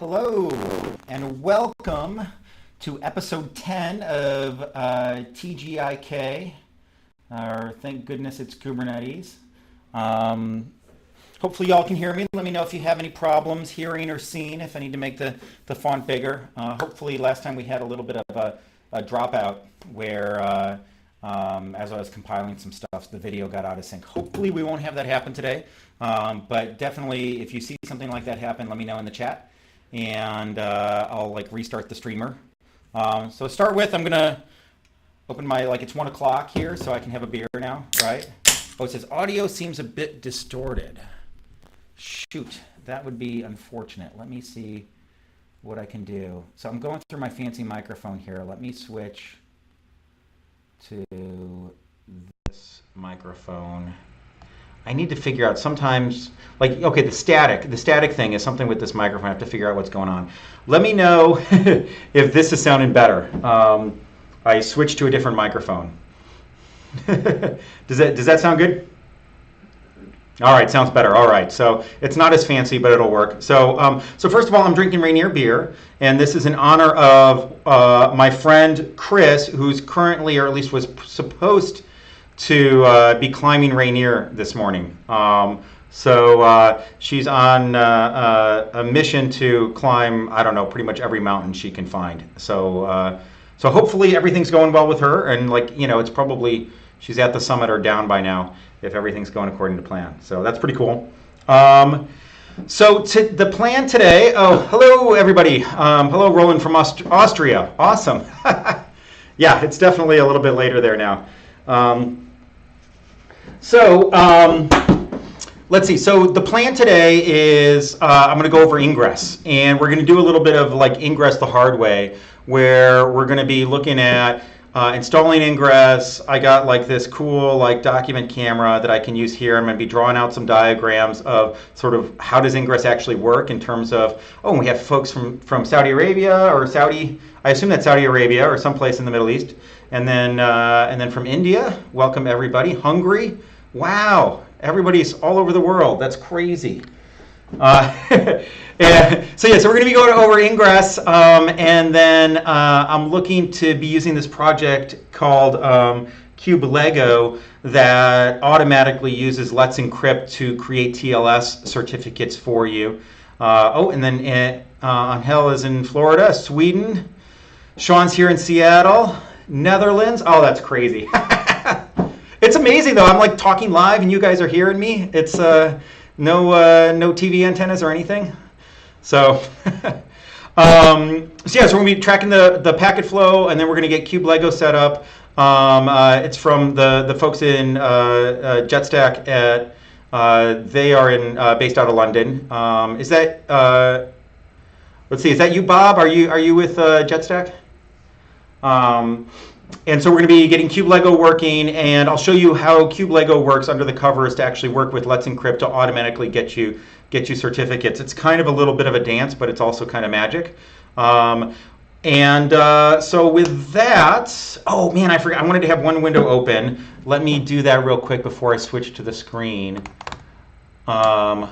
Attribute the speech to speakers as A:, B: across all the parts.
A: Hello, and welcome to episode 10 of TGIK, or thank goodness it's Kubernetes. Hopefully y'all can hear me. Let me know if you have any problems hearing or seeing, if I need to make the font bigger. Hopefully last time we had a little bit of a dropout where as I was compiling some stuff, the video got out of sync. Hopefully we won't have that happen today, but definitely if you see something like that happen, let me know in the chat. And I'll restart the streamer. So to start with, I'm gonna open my, it's 1 o'clock here, so I can have a beer now, right? Oh, it says audio seems a bit distorted. Shoot, that would be unfortunate. Let me see what I can do. So I'm going through my fancy microphone here. Let me switch to this microphone. I need to figure out sometimes, okay, the static thing is something with this microphone. I have to figure out what's going on. Let me know if this is sounding better. I switched to a different microphone. Does that sound good? All right, sounds better. All right, so it's not as fancy, but it'll work. So, so first of all, I'm drinking Rainier beer, and this is in honor of my friend Chris, who's currently, or at least was supposed to be climbing Rainier this morning. So she's on a mission to climb, I don't know, pretty much every mountain she can find. So so hopefully everything's going well with her, and it's probably, she's at the summit or down by now if everything's going according to plan. So that's pretty cool. So the plan today, oh, hello everybody. Hello Roland from Austria. Awesome. Yeah, it's definitely a little bit later there now. Let's see. So the plan today is I'm going to go over Ingress, and we're going to do a little bit of Ingress the hard way, where we're going to be looking at installing Ingress. I got this cool document camera that I can use here. I'm going to be drawing out some diagrams of sort of how does Ingress actually work in terms of, oh, we have folks from Saudi Arabia or Saudi, I assume that's Saudi Arabia or someplace in the Middle East. And then from India, welcome everybody. Hungary, wow, everybody's all over the world. That's crazy. So yeah, so we're going to be going over Ingress, and then I'm looking to be using this project called kube-lego that automatically uses Let's Encrypt to create TLS certificates for you. Oh, and then Angel is in Florida, Sweden. Sean's here in Seattle. Netherlands. Oh, that's crazy. It's amazing though. I'm talking live and you guys are hearing me. It's no TV antennas or anything. So so yeah, so we're gonna be tracking the packet flow, and then we're gonna get kube-lego set up. It's from the folks in JetStack they are based out of London. Is that let's see, is that you, Bob? Are you with JetStack? And so we're going to be getting kube-lego working, and I'll show you how kube-lego works under the covers to actually work with Let's Encrypt to automatically get you certificates. It's kind of a little bit of a dance, but it's also kind of magic. So with that, oh man, I forgot. I wanted to have one window open. Let me do that real quick before I switch to the screen. Because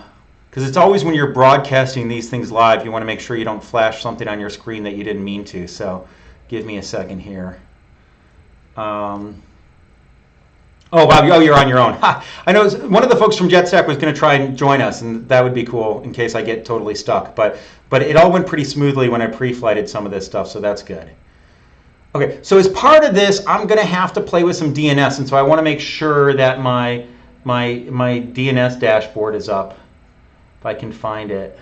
A: it's always when you're broadcasting these things live, you want to make sure you don't flash something on your screen that you didn't mean to. So give me a second here. Oh, wow. Oh, you're on your own. Ha. I know one of the folks from JetStack was going to try and join us, and that would be cool in case I get totally stuck. But it all went pretty smoothly when I pre-flighted some of this stuff, so that's good. Okay, so as part of this, I'm going to have to play with some DNS, and so I want to make sure that my DNS dashboard is up, if I can find it.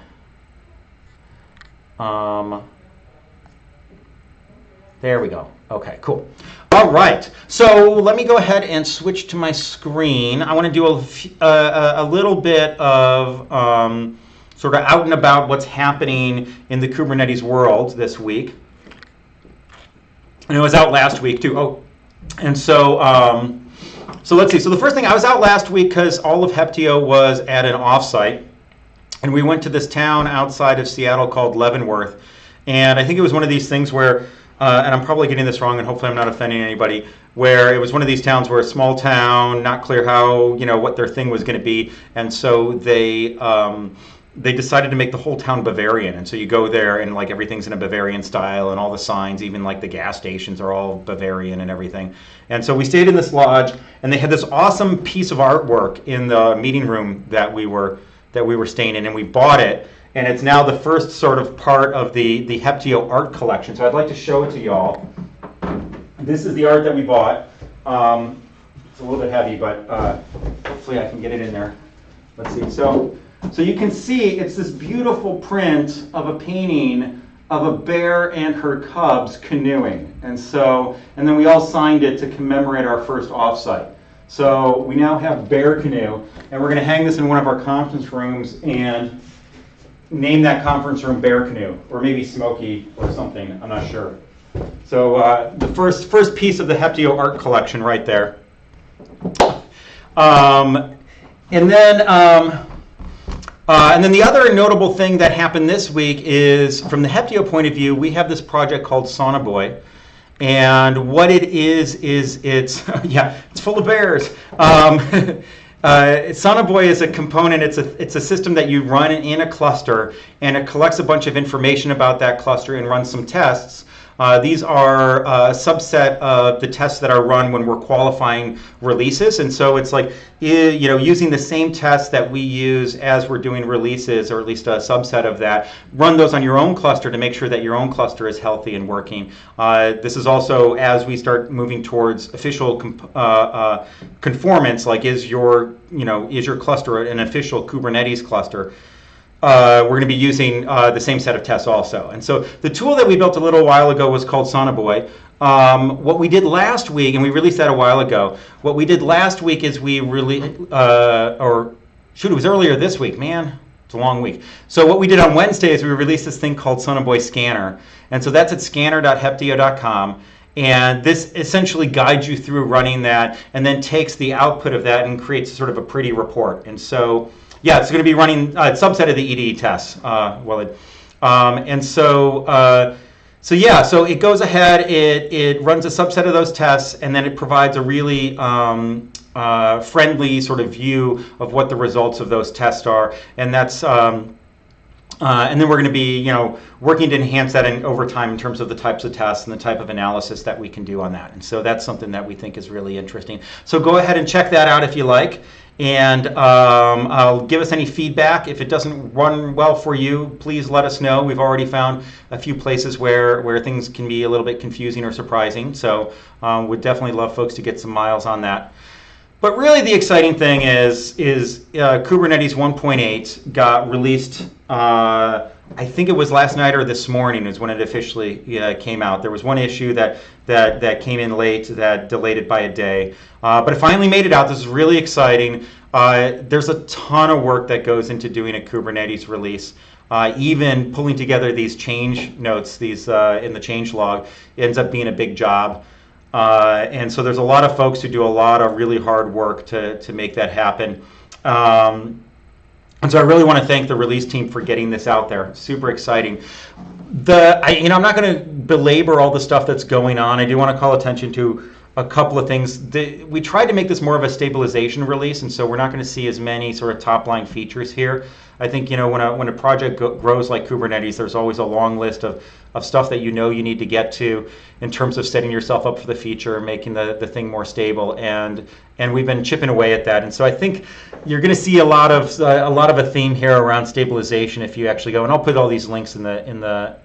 A: There we go. Okay, cool. All right, so let me go ahead and switch to my screen. I want to do a little bit of sort of out and about what's happening in the Kubernetes world this week. And it was out last week too. Oh, and so so let's see. So the first thing, I was out last week because all of Heptio was at an offsite, and we went to this town outside of Seattle called Leavenworth, and I think it was one of these things where. And I'm probably getting this wrong, and hopefully I'm not offending anybody, where it was one of these towns where a small town, not clear how, what their thing was going to be, and so they they decided to make the whole town Bavarian, and so you go there and like everything's in a Bavarian style, and all the signs, even like the gas stations, are all Bavarian and everything. And so we stayed in this lodge, and they had this awesome piece of artwork in the meeting room that we were staying in, and we bought it, and it's now the first sort of part of the Heptio art collection. So I'd like to show it to y'all. This is the art that we bought. It's a little bit heavy, but hopefully I can get it in there. Let's see. So you can see it's this beautiful print of a painting of a bear and her cubs canoeing. And then we all signed it to commemorate our first offsite. So we now have Bear Canoe, and we're going to hang this in one of our conference rooms and name that conference room Bear Canoe, or maybe Smokey or something, I'm not sure. So the first piece of the Heptio art collection right there. And then the other notable thing that happened this week is, from the Heptio point of view, we have this project called Sonoboy. And what it is it's, yeah, it's full of bears. Sonoboy is a component, it's a system that you run in a cluster, and it collects a bunch of information about that cluster and runs some tests. These are a subset of the tests that are run when we're qualifying releases, and so it's like, you know, using the same tests that we use as we're doing releases, or at least a subset of that. Run those on your own cluster to make sure that your own cluster is healthy and working. This is also as we start moving towards official conformance, like is your cluster an official Kubernetes cluster? We're going to be using the same set of tests also. And so the tool that we built a little while ago was called Sonoboy. What we did last week, and we released that a while ago, what we did last week is we really, it was earlier this week, man. It's a long week. So what we did on Wednesday is we released this thing called Sonoboy Scanner. And so that's at scanner.heptio.com. And this essentially guides you through running that, and then takes the output of that and creates sort of a pretty report. And so, yeah, it's going to be running a subset of the EDE tests. So it goes ahead, it runs a subset of those tests, and then it provides a really friendly sort of view of what the results of those tests are. And that's and then we're going to be, working to enhance that over time in terms of the types of tests and the type of analysis that we can do on that. And so that's something that we think is really interesting. So go ahead and check that out if you like. And give us any feedback. If it doesn't run well for you, please let us know. We've already found a few places where things can be a little bit confusing or surprising. So we'd definitely love folks to get some miles on that. But really the exciting thing is Kubernetes 1.8 got released, I think it was last night or this morning is when it officially came out. There was one issue that came in late that delayed it by a day. But it finally made it out. This is really exciting. There's a ton of work that goes into doing a Kubernetes release. Even pulling together these change notes, these in the change log, ends up being a big job. And so there's a lot of folks who do a lot of really hard work to make that happen. And so I really want to thank the release team for getting this out there. Super exciting. I'm not going to belabor all the stuff that's going on. I do want to call attention to a couple of things. We tried to make this more of a stabilization release, and so we're not going to see as many sort of top-line features here. I think when a project grows like Kubernetes, there's always a long list of stuff that you need to get to in terms of setting yourself up for the future, making the thing more stable, and we've been chipping away at that. And so I think you're going to see a lot of a theme here around stabilization if you actually go. And I'll put all these links in the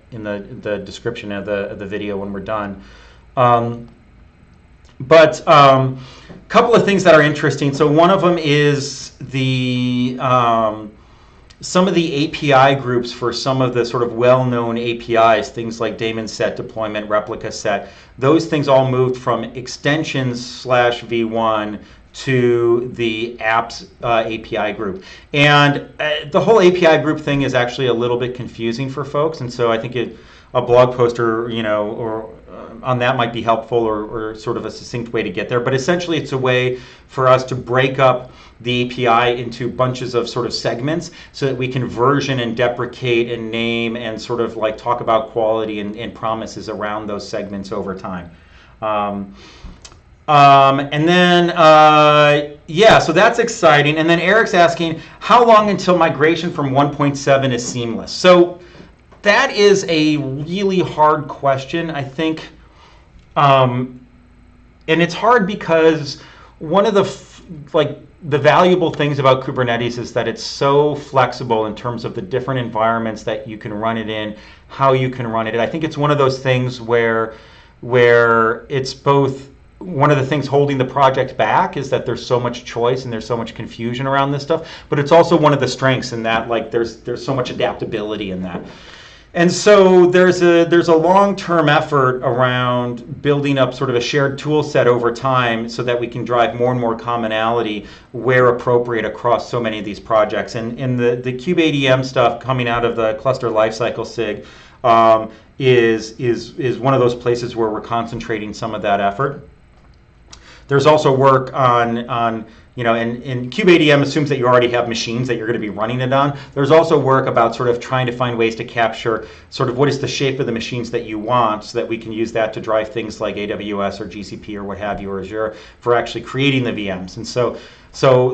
A: description of the video when we're done. But a couple of things that are interesting. So one of them is some of the API groups for some of the sort of well-known APIs, things like daemon set, deployment, replica set, those things all moved from extensions /v1 to the apps API group. And the whole API group thing is actually a little bit confusing for folks, and so I think a blog post or on that might be helpful, or sort of a succinct way to get there. But essentially it's a way for us to break up the API into bunches of sort of segments so that we can version and deprecate and name and sort of like talk about quality and promises around those segments over time. And then yeah, so that's exciting. And then Eric's asking, how long until migration from 1.7 is seamless? So that is a really hard question, I think. And it's hard because one of the the valuable things about Kubernetes is that it's so flexible in terms of the different environments that you can run it in, how you can run it. I think it's one of those things where it's both one of the things holding the project back is that there's so much choice and there's so much confusion around this stuff, but it's also one of the strengths in that there's so much adaptability in that. And so there's a long-term effort around building up sort of a shared tool set over time so that we can drive more and more commonality where appropriate across so many of these projects. And in the kube-adm stuff coming out of the cluster lifecycle SIG is one of those places where we're concentrating some of that effort. There's also work on and kube-adm assumes that you already have machines that you're going to be running it on. There's also work about sort of trying to find ways to capture sort of what is the shape of the machines that you want so that we can use that to drive things like AWS or GCP or what have you, or Azure, for actually creating the VMs. And so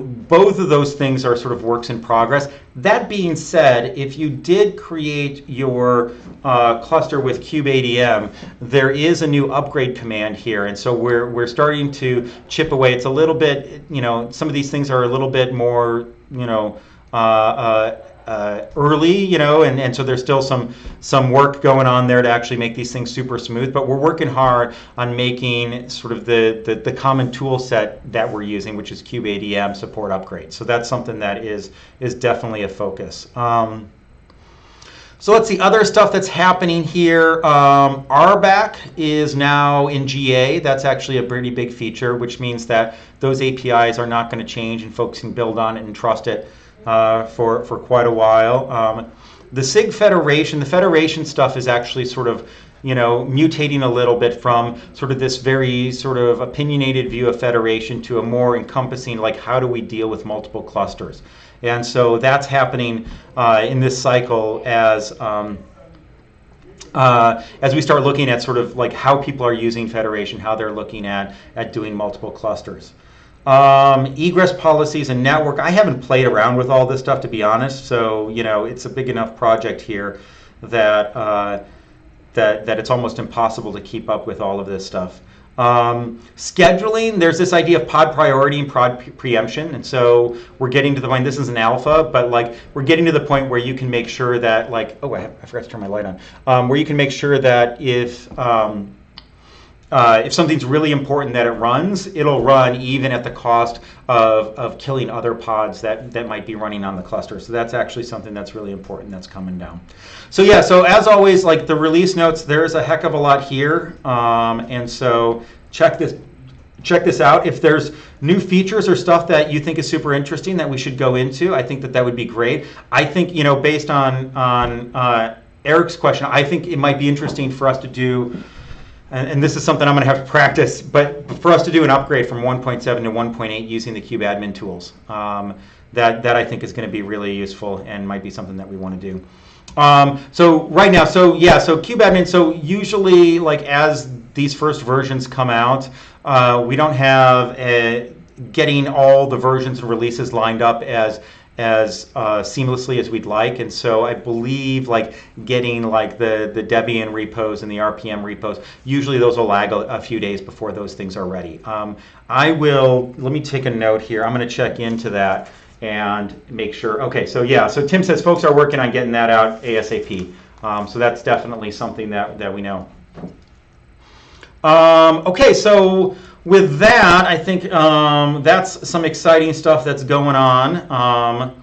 A: both of those things are sort of works in progress. That being said, if you did create your cluster with kube-adm, there is a new upgrade command here, and so we're starting to chip away. It's a little bit, some of these things are a little bit more, early, and so there's still some work going on there to actually make these things super smooth, but we're working hard on making sort of the common tool set that we're using, which is kube-adm support upgrades. So that's something that is definitely a focus. So let's see, other stuff that's happening here. RBAC is now in GA. That's actually a pretty big feature, which means that those APIs are not going to change and folks can build on it and trust it for quite a while. The SIG Federation, the Federation stuff is actually sort of, mutating a little bit from sort of this very sort of opinionated view of Federation to a more encompassing, like, how do we deal with multiple clusters? And so that's happening in this cycle as we start looking at sort of like how people are using Federation, how they're looking at doing multiple clusters. Egress policies and network. I haven't played around with all this stuff, to be honest. So it's a big enough project here that that it's almost impossible to keep up with all of this stuff. Scheduling, there's this idea of pod priority and pod preemption, and so we're getting to the point, this is an alpha, but we're getting to the point where you can make sure that I forgot to turn my light on, where you can make sure that if something's really important that it runs, it'll run even at the cost of killing other pods that might be running on the cluster. So that's actually something that's really important that's coming down. So yeah, so as always, the release notes, there's a heck of a lot here. And so check this out. If there's new features or stuff that you think is super interesting that we should go into, I think that would be great. I think, based on Eric's question, I think it might be interesting for us to do, and this is something I'm going to have to practice, but for us to do an upgrade from 1.7 to 1.8 using the kubeadmin tools. That I think is going to be really useful and might be something that we want to do. So right now, so kubeadmin, so usually as these first versions come out, we don't have getting all the versions and releases lined up as seamlessly as we'd like, and so I believe getting the Debian repos and the RPM repos, usually those will lag a few days before those things are ready. Let me take a note here. I'm going to check into that and make sure. Okay, so yeah, so Tim says folks are working on getting that out ASAP. So that's definitely something that we know. Okay, so with that, I think that's some exciting stuff that's going on.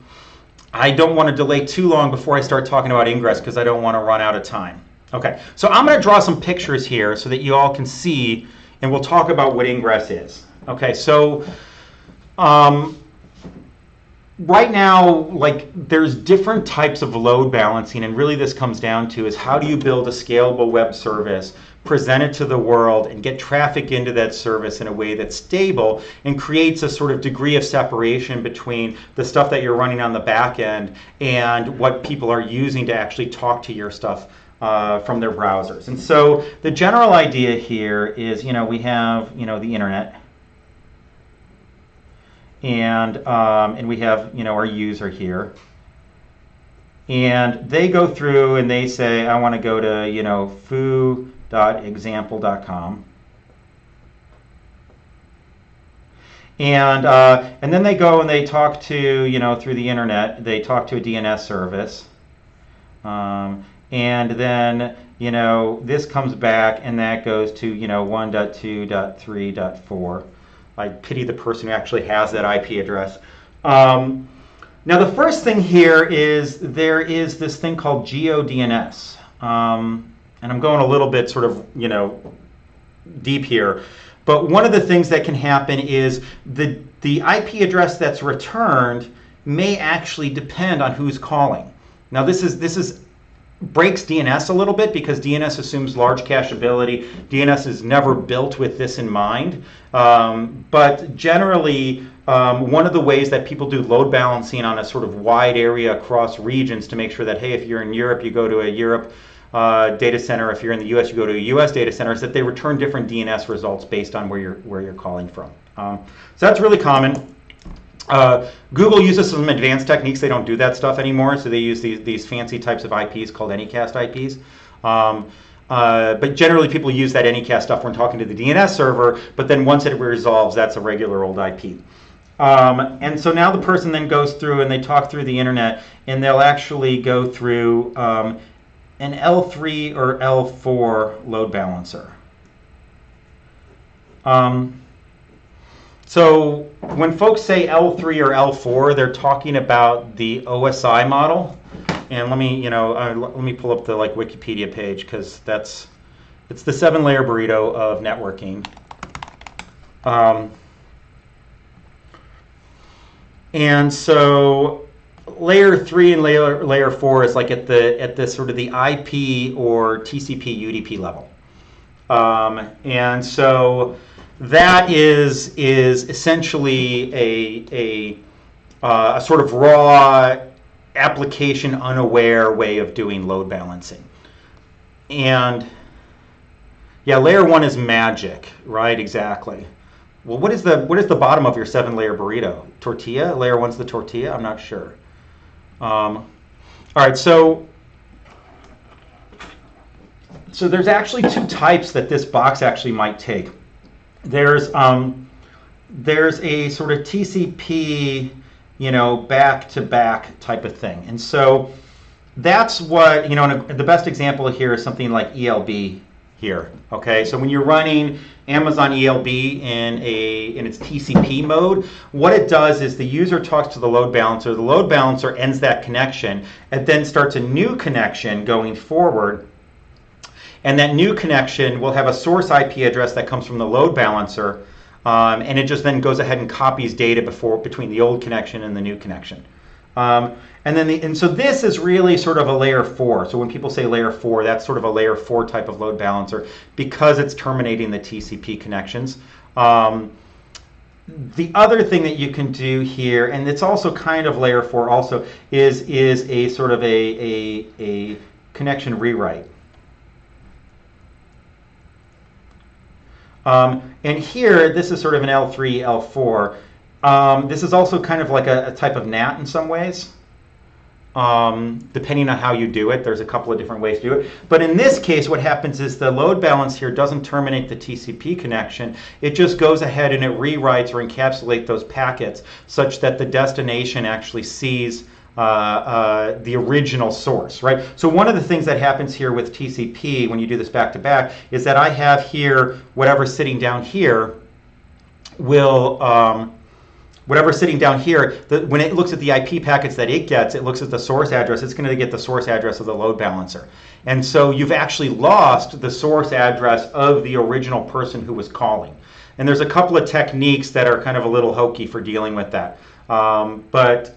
A: I don't want to delay too long before I start talking about Ingress because I don't want to run out of time. Okay, so I'm going to draw some pictures here so that you all can see, and we'll talk about what Ingress is. Okay, so right now, there's different types of load balancing, and really this comes down to is how do you build a scalable web service, present it to the world, and get traffic into that service in a way that's stable and creates a sort of degree of separation between the stuff that you're running on the back end and what people are using to actually talk to your stuff from their browsers. And so the general idea here is, we have, the internet. and we have, you know, our user here. And they go through and they say, I want to go to, you know, foo.example.com. And then they go and they talk to, you know, through the internet, they talk to a DNS service. And then, you know, this comes back and that goes to, you know, 1.2.3.4. I pity the person who actually has that IP address. Now, the first thing here is there is this thing called GeoDNS. And I'm going a little bit sort of, you know, deep here. But one of the things that can happen is the IP address that's returned may actually depend on who's calling. Now, this breaks DNS a little bit because DNS assumes large cacheability. DNS is never built with this in mind. But generally, one of the ways that people do load balancing on a sort of wide area across regions to make sure that, hey, if you're in Europe, you go to a Europe data center. If you're in the US, you go to a US data center, is that they return different DNS results based on where you're calling from. So that's really common. Google uses some advanced techniques. They don't do that stuff anymore, so they use these fancy types of IPs called Anycast IPs. But generally, people use that Anycast stuff when talking to the DNS server, but then once it resolves, that's a regular old IP. And so now the person then goes through and they talk through the internet, and they'll actually go through an L3 or L4 load balancer. So when folks say L3 or L4, they're talking about the OSI model. And let me, let me pull up the Wikipedia page because it's the 7-layer burrito of networking. And so layer 3 and layer 4 is like at the sort of the IP or TCP UDP level. And so that is essentially a sort of raw application unaware way of doing load balancing. And yeah, layer 1 is magic, right? Exactly. Well, what is the bottom of your 7-layer burrito? Tortilla? Layer 1's the tortilla? I'm not sure. All right, so there's actually 2 types that this box actually might take. There's a sort of TCP, back-to-back type of thing. And so that's what, the best example here is something like ELB here, okay? So when you're running Amazon ELB in its TCP mode, what it does is the user talks to the load balancer ends that connection, and then starts a new connection going forward. And that new connection will have a source IP address that comes from the load balancer, and it just then goes ahead and copies data between the old connection and the new connection. And so this is really sort of a layer 4. So when people say layer 4, that's sort of a layer 4 type of load balancer because it's terminating the TCP connections. The other thing that you can do here, and it's also kind of layer 4 also, is a sort of a connection rewrite. And here, this is sort of an L3, L4. This is also kind of like a type of NAT in some ways. Depending on how you do it, there's a couple of different ways to do it. But in this case, what happens is the load balance here doesn't terminate the TCP connection. It just goes ahead and it rewrites or encapsulates those packets such that the destination actually sees the original source, right? So one of the things that happens here with TCP when you do this back-to-back is that I have here whatever's sitting down here will, whatever's sitting down here, when it looks at the IP packets that it gets, it looks at the source address, it's going to get the source address of the load balancer. And so you've actually lost the source address of the original person who was calling. And there's a couple of techniques that are kind of a little hokey for dealing with that. But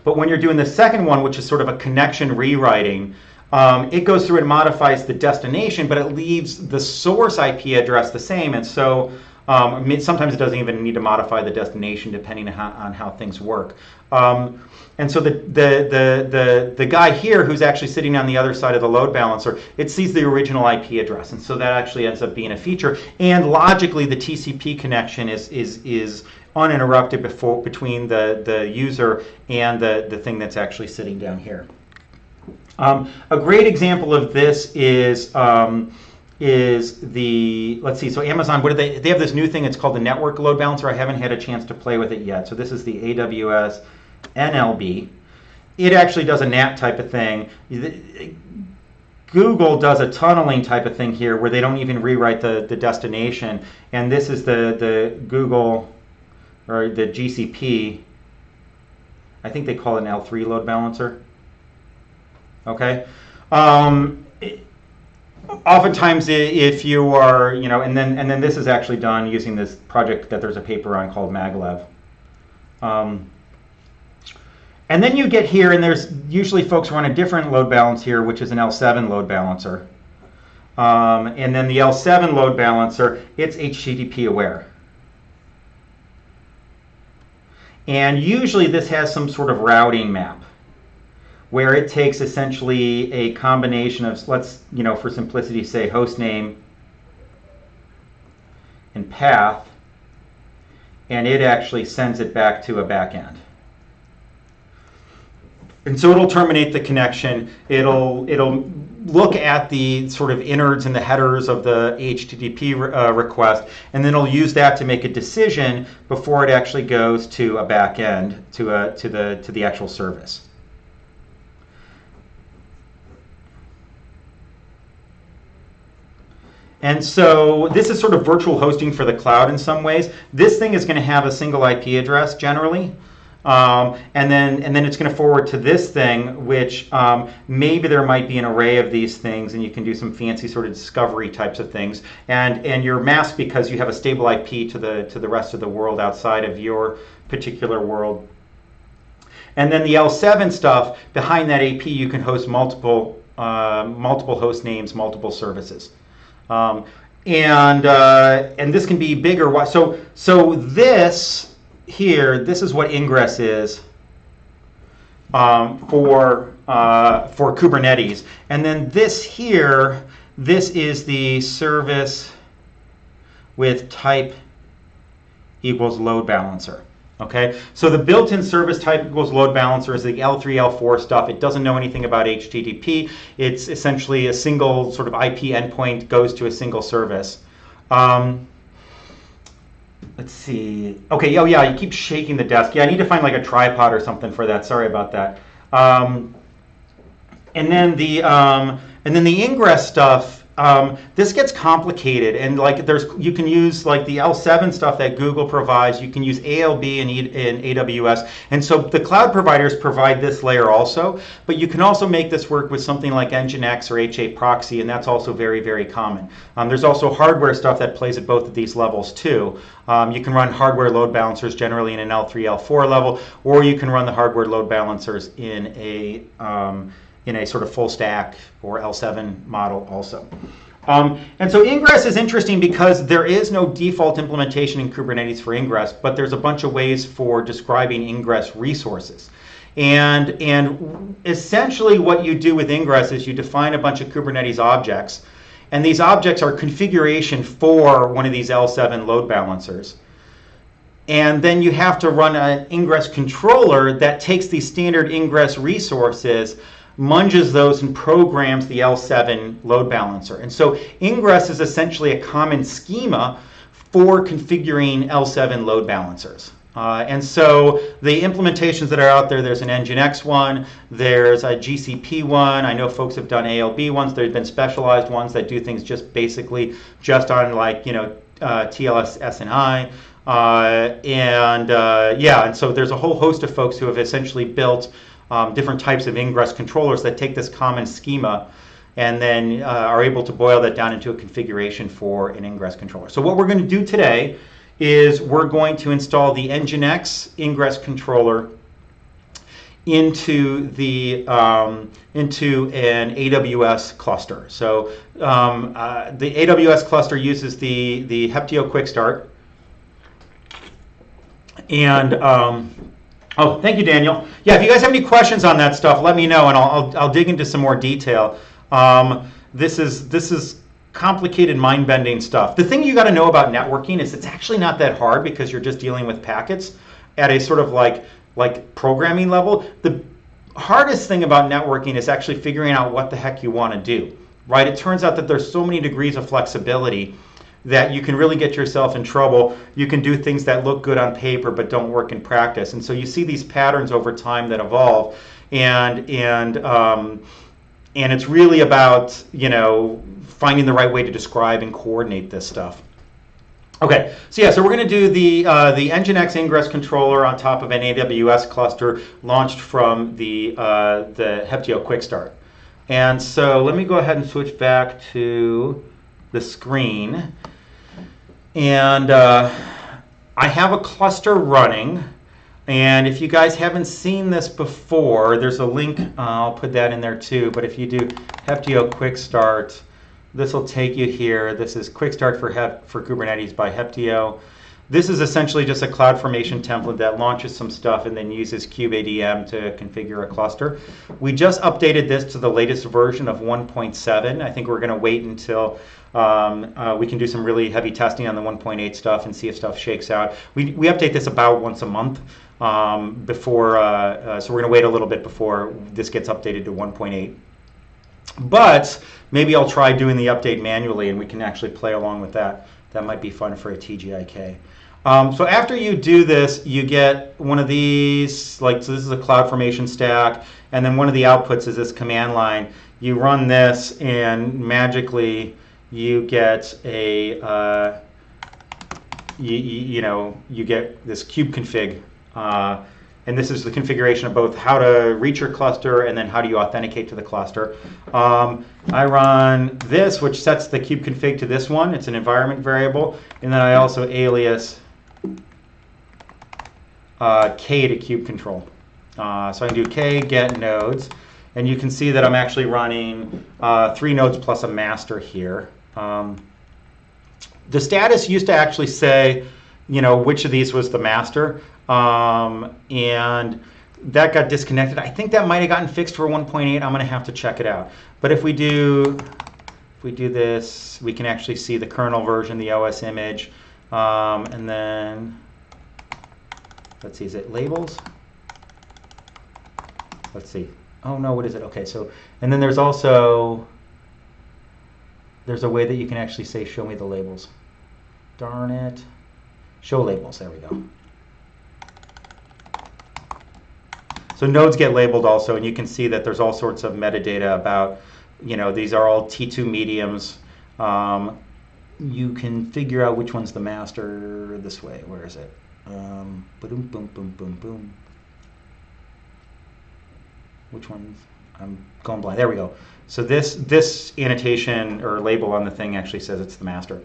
A: when you're doing the second one, which is sort of a connection rewriting, it goes through and modifies the destination, but it leaves the source IP address the same. And so sometimes it doesn't even need to modify the destination depending on how things work. And so the guy here who's actually sitting on the other side of the load balancer, it sees the original IP address. And so that actually ends up being a feature. And logically, the TCP connection is uninterrupted between the user and the thing that's actually sitting down here. A great example of this is the, let's see, so Amazon, what do they have this new thing, it's called the network load balancer. I haven't had a chance to play with it yet. So this is the AWS NLB. It actually does a NAT type of thing. Google does a tunneling type of thing here where they don't even rewrite the destination. And this is the Google, or the GCP, I think they call it an L3 load balancer. Okay. Oftentimes, if you are, and then this is actually done using this project that there's a paper on called maglev. And then you get here, and there's usually folks run a different load balance here, which is an L7 load balancer. And then the L7 load balancer, it's HTTP aware. And usually this has some sort of routing map, where it takes essentially a combination of, let's, for simplicity, say host name and path, and it actually sends it back to a backend. And so it'll terminate the connection. It'll look at the sort of innards and the headers of the HTTP request, and then it'll use that to make a decision before it actually goes to a backend, to the actual service. And so this is sort of virtual hosting for the cloud in some ways. This thing is going to have a single IP address generally. And then it's going to forward to this thing, which maybe there might be an array of these things, and you can do some fancy sort of discovery types of things. And you're masked because you have a stable IP to the rest of the world outside of your particular world. And then the L7 stuff, behind that AP, you can host multiple host names, multiple services. And this can be bigger. So this here, this is what Ingress is for Kubernetes. And then this here, this is the service with type equals load balancer. Okay, so the built-in service type equals load balancer is the L3, L4 stuff. It doesn't know anything about HTTP. It's essentially a single sort of IP endpoint goes to a single service. Let's see. Okay, oh yeah, you keep shaking the desk. Yeah, I need to find like a tripod or something for that. Sorry about that. And then the Ingress stuff. This gets complicated, and like you can use like the L7 stuff that Google provides. You can use ALB in AWS, and so the cloud providers provide this layer also. But you can also make this work with something like nginx or HA proxy, and that's also very, very common. There's also hardware stuff that plays at both of these levels too. You can run hardware load balancers generally in an L3, L4 level, or you can run the hardware load balancers in a sort of full stack or L7 model also. And so Ingress is interesting because there is no default implementation in Kubernetes for Ingress, but there's a bunch of ways for describing Ingress resources. And essentially what you do with Ingress is you define a bunch of Kubernetes objects, and these objects are configuration for one of these L7 load balancers. And then you have to run an Ingress controller that takes these standard Ingress resources, munges those, and programs the L7 load balancer. And so Ingress is essentially a common schema for configuring L7 load balancers. And so the implementations that are out there, there's an nginx one, there's a GCP one. I know folks have done ALB ones. There have been specialized ones that do things just basically just on like, TLS SNI. And so there's a whole host of folks who have essentially built different types of Ingress controllers that take this common schema and then are able to boil that down into a configuration for an Ingress controller. So what we're going to do today is we're going to install the nginx Ingress controller into an AWS cluster. So the AWS cluster uses the Heptio QuickStart. And oh, thank you, Daniel. Yeah, if you guys have any questions on that stuff, let me know, and I'll dig into some more detail. This is
B: complicated mind-bending stuff. The thing you got to know about networking is it's actually not that hard because you're just dealing with packets at a sort of like programming level. The hardest thing about networking is actually figuring out what the heck you want to do, right? It turns out that there's so many degrees of flexibility that you can really get yourself in trouble. You can do things that look good on paper but don't work in practice. And so you see these patterns over time that evolve, and it's really about, you know, finding the right way to describe and coordinate this stuff. Okay, so yeah, so we're going to do the nginx Ingress controller on top of an AWS cluster launched from the Heptio QuickStart. And so let me go ahead and switch back to the screen. And I have a cluster running. And if you guys haven't seen this before, there's a link, I'll put that in there too, but if you do Heptio QuickStart, this will take you here. This is QuickStart for Kubernetes by Heptio. This is essentially just a CloudFormation template that launches some stuff and then uses kubeadm to configure a cluster. We just updated this to the latest version of 1.7. I think we're going to wait until we can do some really heavy testing on the 1.8 stuff and see if stuff shakes out. We update this about once a month so we're going to wait a little bit before this gets updated to 1.8. But maybe I'll try doing the update manually and we can actually play along with that. That might be fun for a TGIK. So after you do this, you get one of these, so this is a CloudFormation stack, and then one of the outputs is this command line. You run this, and magically you get a, you get this kube config. And this is the configuration of both how to reach your cluster and then how do you authenticate to the cluster. I run this, which sets the kube config to this one. It's an environment variable. And then I also alias k to kube control. So I can do k get nodes. And you can see that I'm actually running 3 nodes plus a master here. The status used to actually say, you know, which of these was the master. And that got disconnected. I think that might have gotten fixed for 1.8. I'm going to have to check it out. But if we do this, we can actually see the kernel version, the OS image, and then let's see, is it labels? Let's see. Oh no, what is it? Okay, so and then there's a way that you can actually say show me the labels. Darn it. Show labels. There we go. So nodes get labeled also, and you can see that there's all sorts of metadata about, you know, these are all T2 mediums. You can figure out which one's the master this way. Where is it? Boom, boom, boom, boom, boom. Which one's? I'm going blind. There we go. So this annotation or label on the thing actually says it's the master.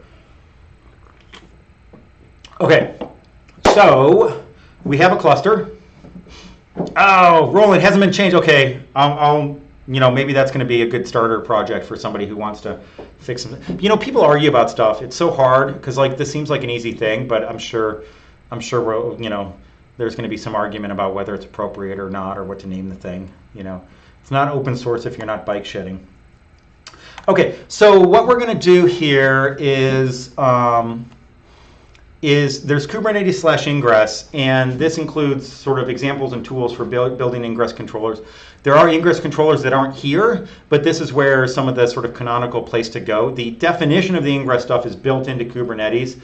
B: Okay, so we have a cluster. Oh, Roland, hasn't been changed. Okay, I'll you know, maybe that's going to be a good starter project for somebody who wants to fix something. You know, people argue about stuff. It's so hard because like this seems like an easy thing, but I'm sure we're, you know, there's going to be some argument about whether it's appropriate or not or what to name the thing. You know, it's not open source if you're not bike shedding. Okay, so what we're going to do here is there's Kubernetes /Ingress, and this includes sort of examples and tools for building Ingress controllers. There are Ingress controllers that aren't here, but this is where some of the sort of canonical place to go. The definition of the Ingress stuff is built into Kubernetes.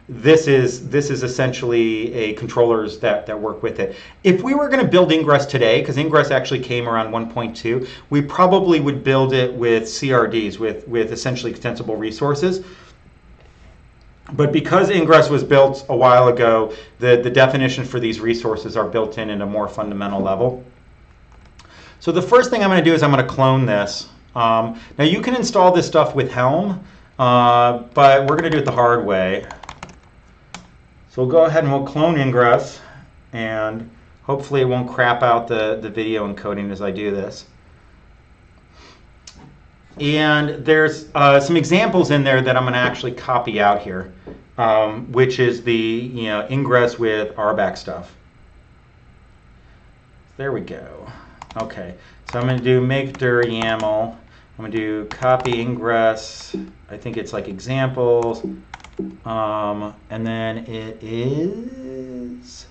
B: This is essentially a controllers that work with it. If we were going to build Ingress today, because Ingress actually came around 1.2, we probably would build it with CRDs, with essentially extensible resources. But because Ingress was built a while ago, the definition for these resources are built in at a more fundamental level. So the first thing I'm going to do is I'm going to clone this. Now you can install this stuff with Helm, but we're going to do it the hard way. So we'll go ahead and we'll clone Ingress, and hopefully it won't crap out the video encoding as I do this. And there's some examples in there that I'm going to actually copy out here, which is the Ingress with RBAC stuff. There we go. Okay, so I'm going to do make dir YAML I'm going to do copy ingress. I think it's like examples. And then it is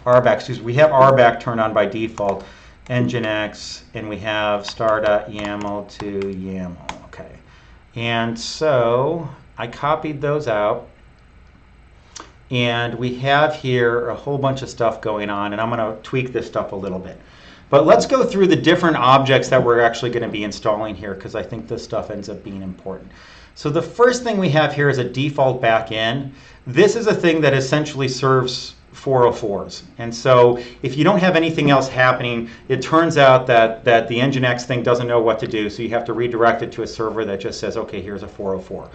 B: RBAC. Excuse me. We have RBAC turned on by default. Nginx, and we have star.yaml to YAML. Okay. And so I copied those out. And we have here a whole bunch of stuff going on, and I'm going to tweak this stuff a little bit. But let's go through the different objects that we're actually going to be installing here, because I think this stuff ends up being important. So the first thing we have here is a default backend. This is a thing that essentially serves 404s. And so if you don't have anything else happening, it turns out that the nginx thing doesn't know what to do, so you have to redirect it to a server that just says, okay, here's a 404.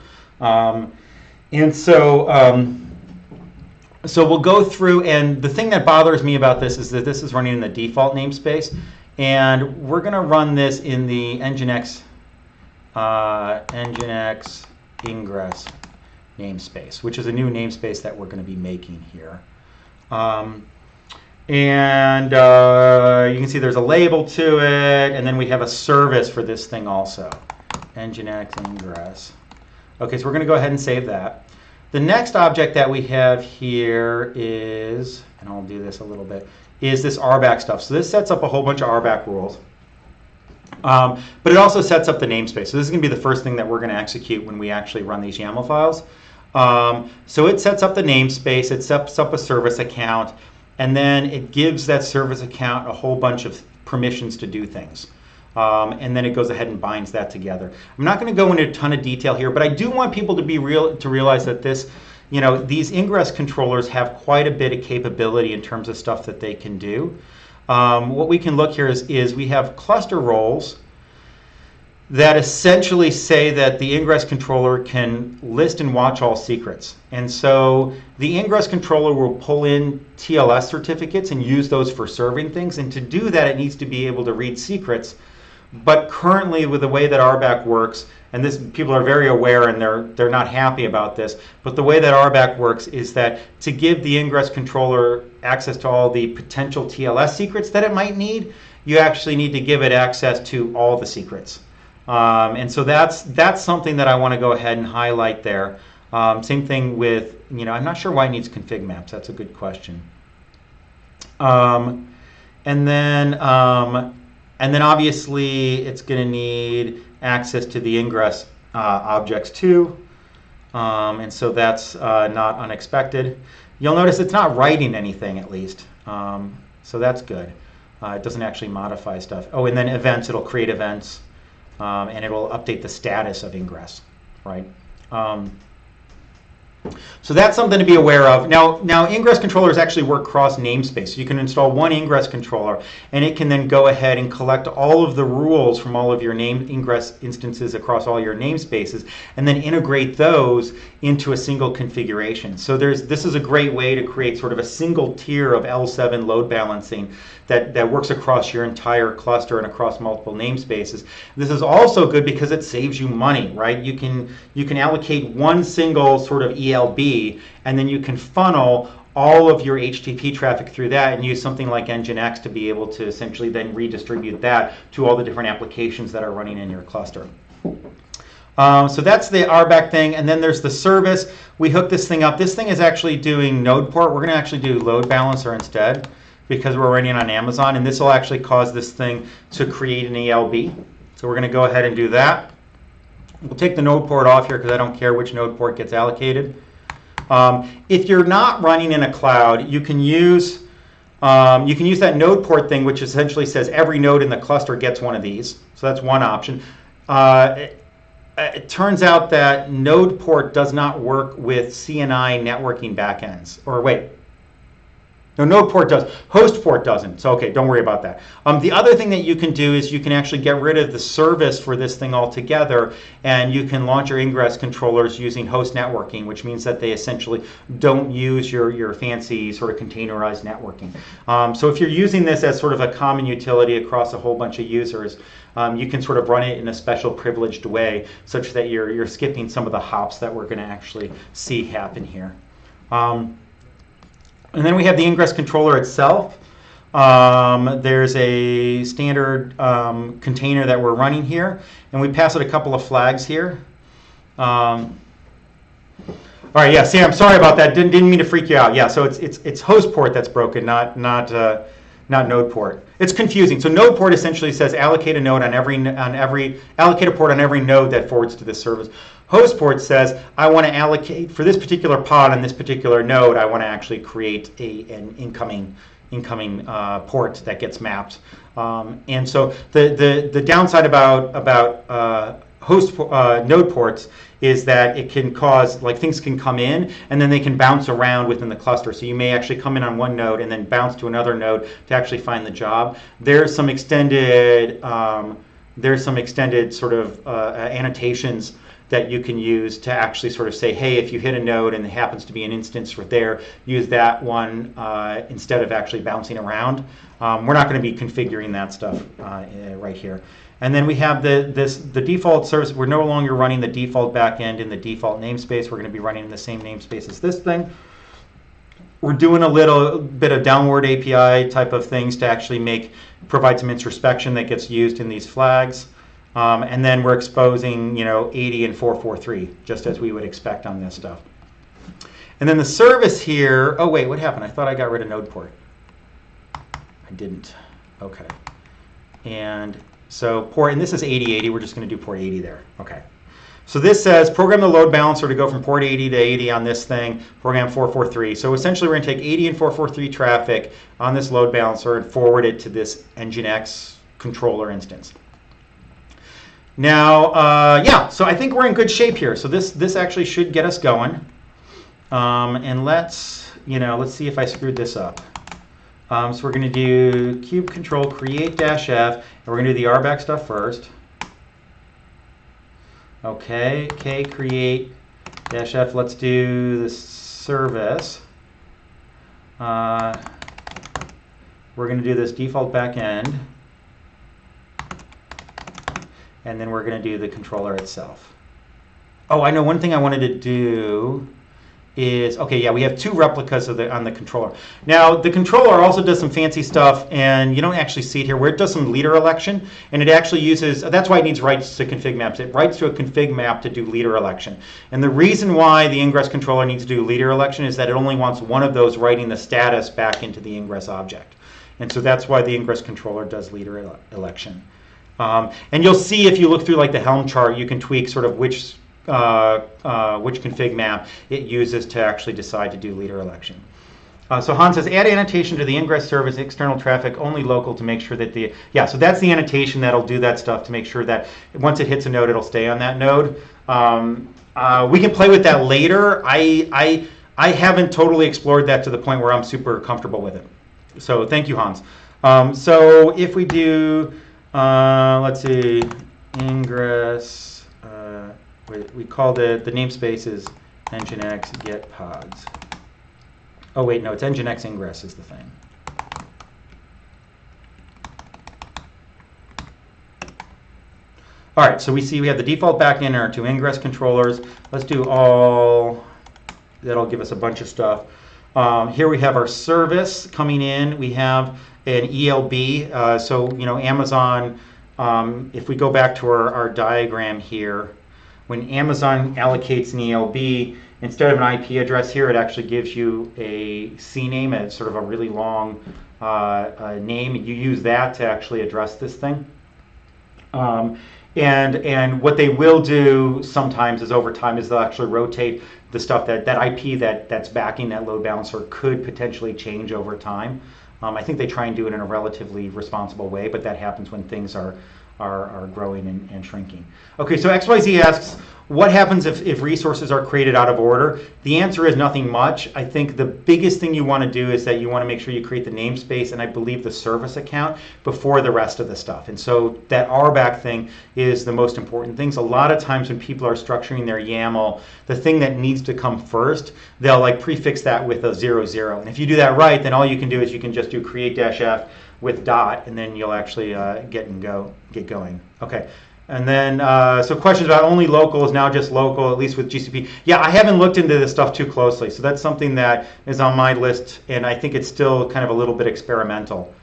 B: So we'll go through, and the thing that bothers me about this is that this is running in the default namespace, and we're going to run this in the nginx Ingress namespace, which is a new namespace that we're going to be making here. You can see there's a label to it, and then we have a service for this thing also, nginx Ingress. Okay, so we're going to go ahead and save that. The next object that we have here is, and I'll do this a little bit, is this RBAC stuff. So this sets up a whole bunch of RBAC rules. But it also sets up the namespace. So this is going to be the first thing that we're going to execute when we actually run these YAML files. So it sets up the namespace, it sets up a service account, and then it gives that service account a whole bunch of permissions to do things. And then it goes ahead and binds that together. I'm not going to go into a ton of detail here, but I do want people to realize that this, these Ingress controllers have quite a bit of capability in terms of stuff that they can do. What we can look here is we have cluster roles that essentially say that the Ingress controller can list and watch all secrets. And so the Ingress controller will pull in TLS certificates and use those for serving things. And to do that, it needs to be able to read secrets. But currently, with the way that RBAC works, and this people are very aware and they're not happy about this, but the way that RBAC works is that to give the Ingress controller access to all the potential TLS secrets that it might need, you actually need to give it access to all the secrets. And so that's something that I want to go ahead and highlight there. Same thing with, I'm not sure why it needs config maps. That's a good question. And then obviously it's going to need access to the Ingress objects too. And so that's not unexpected. You'll notice it's not writing anything, at least. So that's good. It doesn't actually modify stuff. Oh, and then events, it'll create events. And it will update the status of Ingress, right? So that's something to be aware of. Now Ingress controllers actually work cross namespace. So you can install one Ingress controller, and it can then go ahead and collect all of the rules from all of your Ingress instances across all your namespaces, and then integrate those into a single configuration. So this is a great way to create sort of a single tier of L7 load balancing that works across your entire cluster and across multiple namespaces. This is also good because it saves you money, right? You can allocate one single sort of ELB, and then you can funnel all of your HTTP traffic through that and use something like nginx to be able to essentially then redistribute that to all the different applications that are running in your cluster. So that's the RBAC thing, and then there's the service. We hook this thing up. This thing is actually doing node port. We're going to actually do load balancer instead, because we're running on Amazon, and this will actually cause this thing to create an ELB. So we're going to go ahead and do that. We'll take the node port off here because I don't care which node port gets allocated. If you're not running in a cloud, you can use that node port thing, which essentially says every node in the cluster gets one of these. So that's one option. It turns out that node port does not work with CNI networking backends. Or wait. No, node port does. Host port doesn't. So, okay, don't worry about that. The other thing that you can do is you can actually get rid of the service for this thing altogether, and you can launch your Ingress controllers using host networking, which means that they essentially don't use your fancy sort of containerized networking. So if you're using this as sort of a common utility across a whole bunch of users, you can sort of run it in a special privileged way such that you're skipping some of the hops that we're going to actually see happen here. And then we have the Ingress controller itself. there's a standard container that we're running here, and we pass it a couple of flags here. All right, yeah, see, I'm sorry about that. Didn't mean to freak you out. Yeah, so it's host port that's broken, not node port. It's confusing. So node port essentially says allocate a node allocate a port on every node that forwards to this service. Host port says I want to allocate for this particular pod on this particular node. I want to actually create an incoming port that gets mapped. And so the downside about host node ports is that it can cause, like, things can come in and then they can bounce around within the cluster. So you may actually come in on one node and then bounce to another node to actually find the job. There's some extended sort of annotations that you can use to actually sort of say, hey, if you hit a node and it happens to be an instance for there, use that one instead of actually bouncing around. We're not going to be configuring that stuff right here. And then we have the default service. We're no longer running the default backend in the default namespace. We're going to be running in the same namespace as this thing. We're doing a little bit of downward API type of things to actually provide some introspection that gets used in these flags. And then we're exposing, 80 and 443, just as we would expect on this stuff. And then the service here, oh wait, what happened? I thought I got rid of node port. I didn't. Okay. And so port, and this is 8080, we're just going to do port 80 there. Okay. So this says program the load balancer to go from port 80 to 80 on this thing, program 443. So essentially we're going to take 80 and 443 traffic on this load balancer and forward it to this nginx controller instance. Now, yeah, so I think we're in good shape here. So this actually should get us going. And let's see if I screwed this up. So we're going to do kube control create -f, and we're going to do the RBAC stuff first. Okay, create -f. Let's do the service. We're going to do this default backend. And then we're going to do the controller itself. Oh, I know one thing I wanted to do is, okay, yeah, we have two replicas on the controller. Now, the controller also does some fancy stuff, and you don't actually see it here, where it does some leader election, and it actually uses, that's why it needs writes to config maps. It writes to a config map to do leader election. And the reason why the Ingress controller needs to do leader election is that it only wants one of those writing the status back into the Ingress object. And so that's why the Ingress controller does leader election. And you'll see if you look through like the Helm chart, you can tweak sort of which config map it uses to actually decide to do leader election. So Hans says, add annotation to the Ingress service external traffic only local to make sure that so that's the annotation that'll do that stuff to make sure that once it hits a node, it'll stay on that node. We can play with that later. I haven't totally explored that to the point where I'm super comfortable with it. So thank you, Hans. So if we do, let's see, Ingress, we called it, the namespace is nginx get pods. Oh wait, no, it's nginx ingress is the thing. All right, so we have the default backend and our two Ingress controllers. Let's do all, that'll give us a bunch of stuff. Here we have our service coming in. We have an ELB, so Amazon, if we go back to our diagram here, when Amazon allocates an ELB, instead of an IP address here, it actually gives you a CNAME, it's sort of a really long name. You use that to actually address this thing. And what they will do sometimes is over time is they'll actually rotate the stuff that IP that's backing that load balancer could potentially change over time. I think they try and do it in a relatively responsible way, but that happens when things are growing and shrinking. Okay, so XYZ asks, what happens if resources are created out of order? The answer is nothing much. I think the biggest thing you want to do is that you want to make sure you create the namespace and I believe the service account before the rest of the stuff. And so that RBAC thing is the most important things. A lot of times when people are structuring their YAML, the thing that needs to come first, they'll like prefix that with a 00. And if you do that right, then all you can do is you can just do create -f with dot, and then you'll actually get going. Okay, and then so questions about only local is now just local, at least with GCP. Yeah, I haven't looked into this stuff too closely, so that's something that is on my list, and I think it's still kind of a little bit experimental.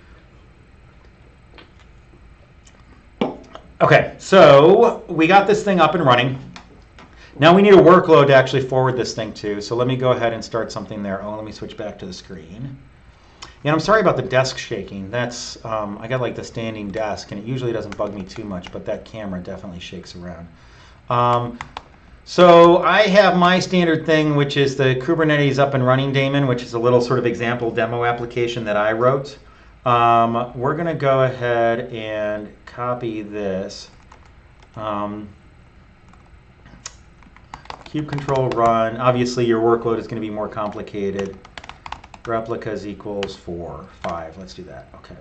B: Okay, so we got this thing up and running. Now we need a workload to actually forward this thing to. So let me go ahead and start something there. Oh, let me switch back to the screen. And I'm sorry about the desk shaking. That's I got like the standing desk, and it usually doesn't bug me too much, but that camera definitely shakes around. So I have my standard thing, which is the Kubernetes up and running daemon, which is a little sort of example demo application that I wrote. We're going to go ahead and copy this. Kube control run. Obviously, your workload is going to be more complicated. Replicas equals 4, 5. Let's do that. Okay.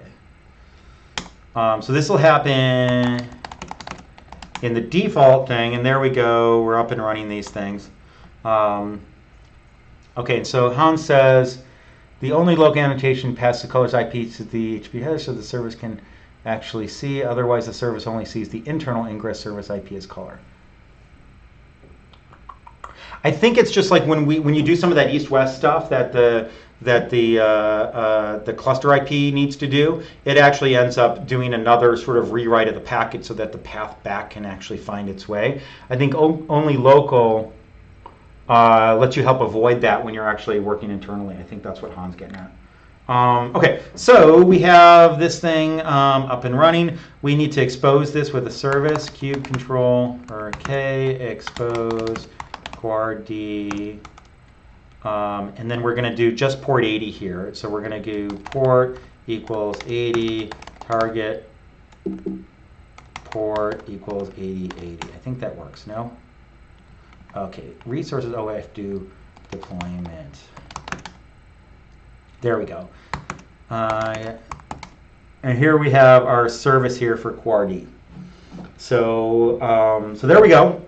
B: So this will happen in the default thing, and there we go. We're up and running these things. Okay, and so Hans says the only local annotation passes the colors IP to the HTTP header so the service can actually see. Otherwise, the service only sees the internal Ingress service IP as color. I think it's just like when you do some of that east-west stuff that the cluster IP needs to do, it actually ends up doing another sort of rewrite of the packet so that the path back can actually find its way. I think only local lets you help avoid that when you're actually working internally. I think that's what Han's getting at. Okay, so we have this thing up and running. We need to expose this with a service, kube control, or K, expose, quard D, and then we're going to do just port 80 here. So we're going to do port equals 80, target port equals 8080. I think that works, no? Okay, resources, oh, I have to do deployment. There we go. And here we have our service here for quard D. So, so there we go.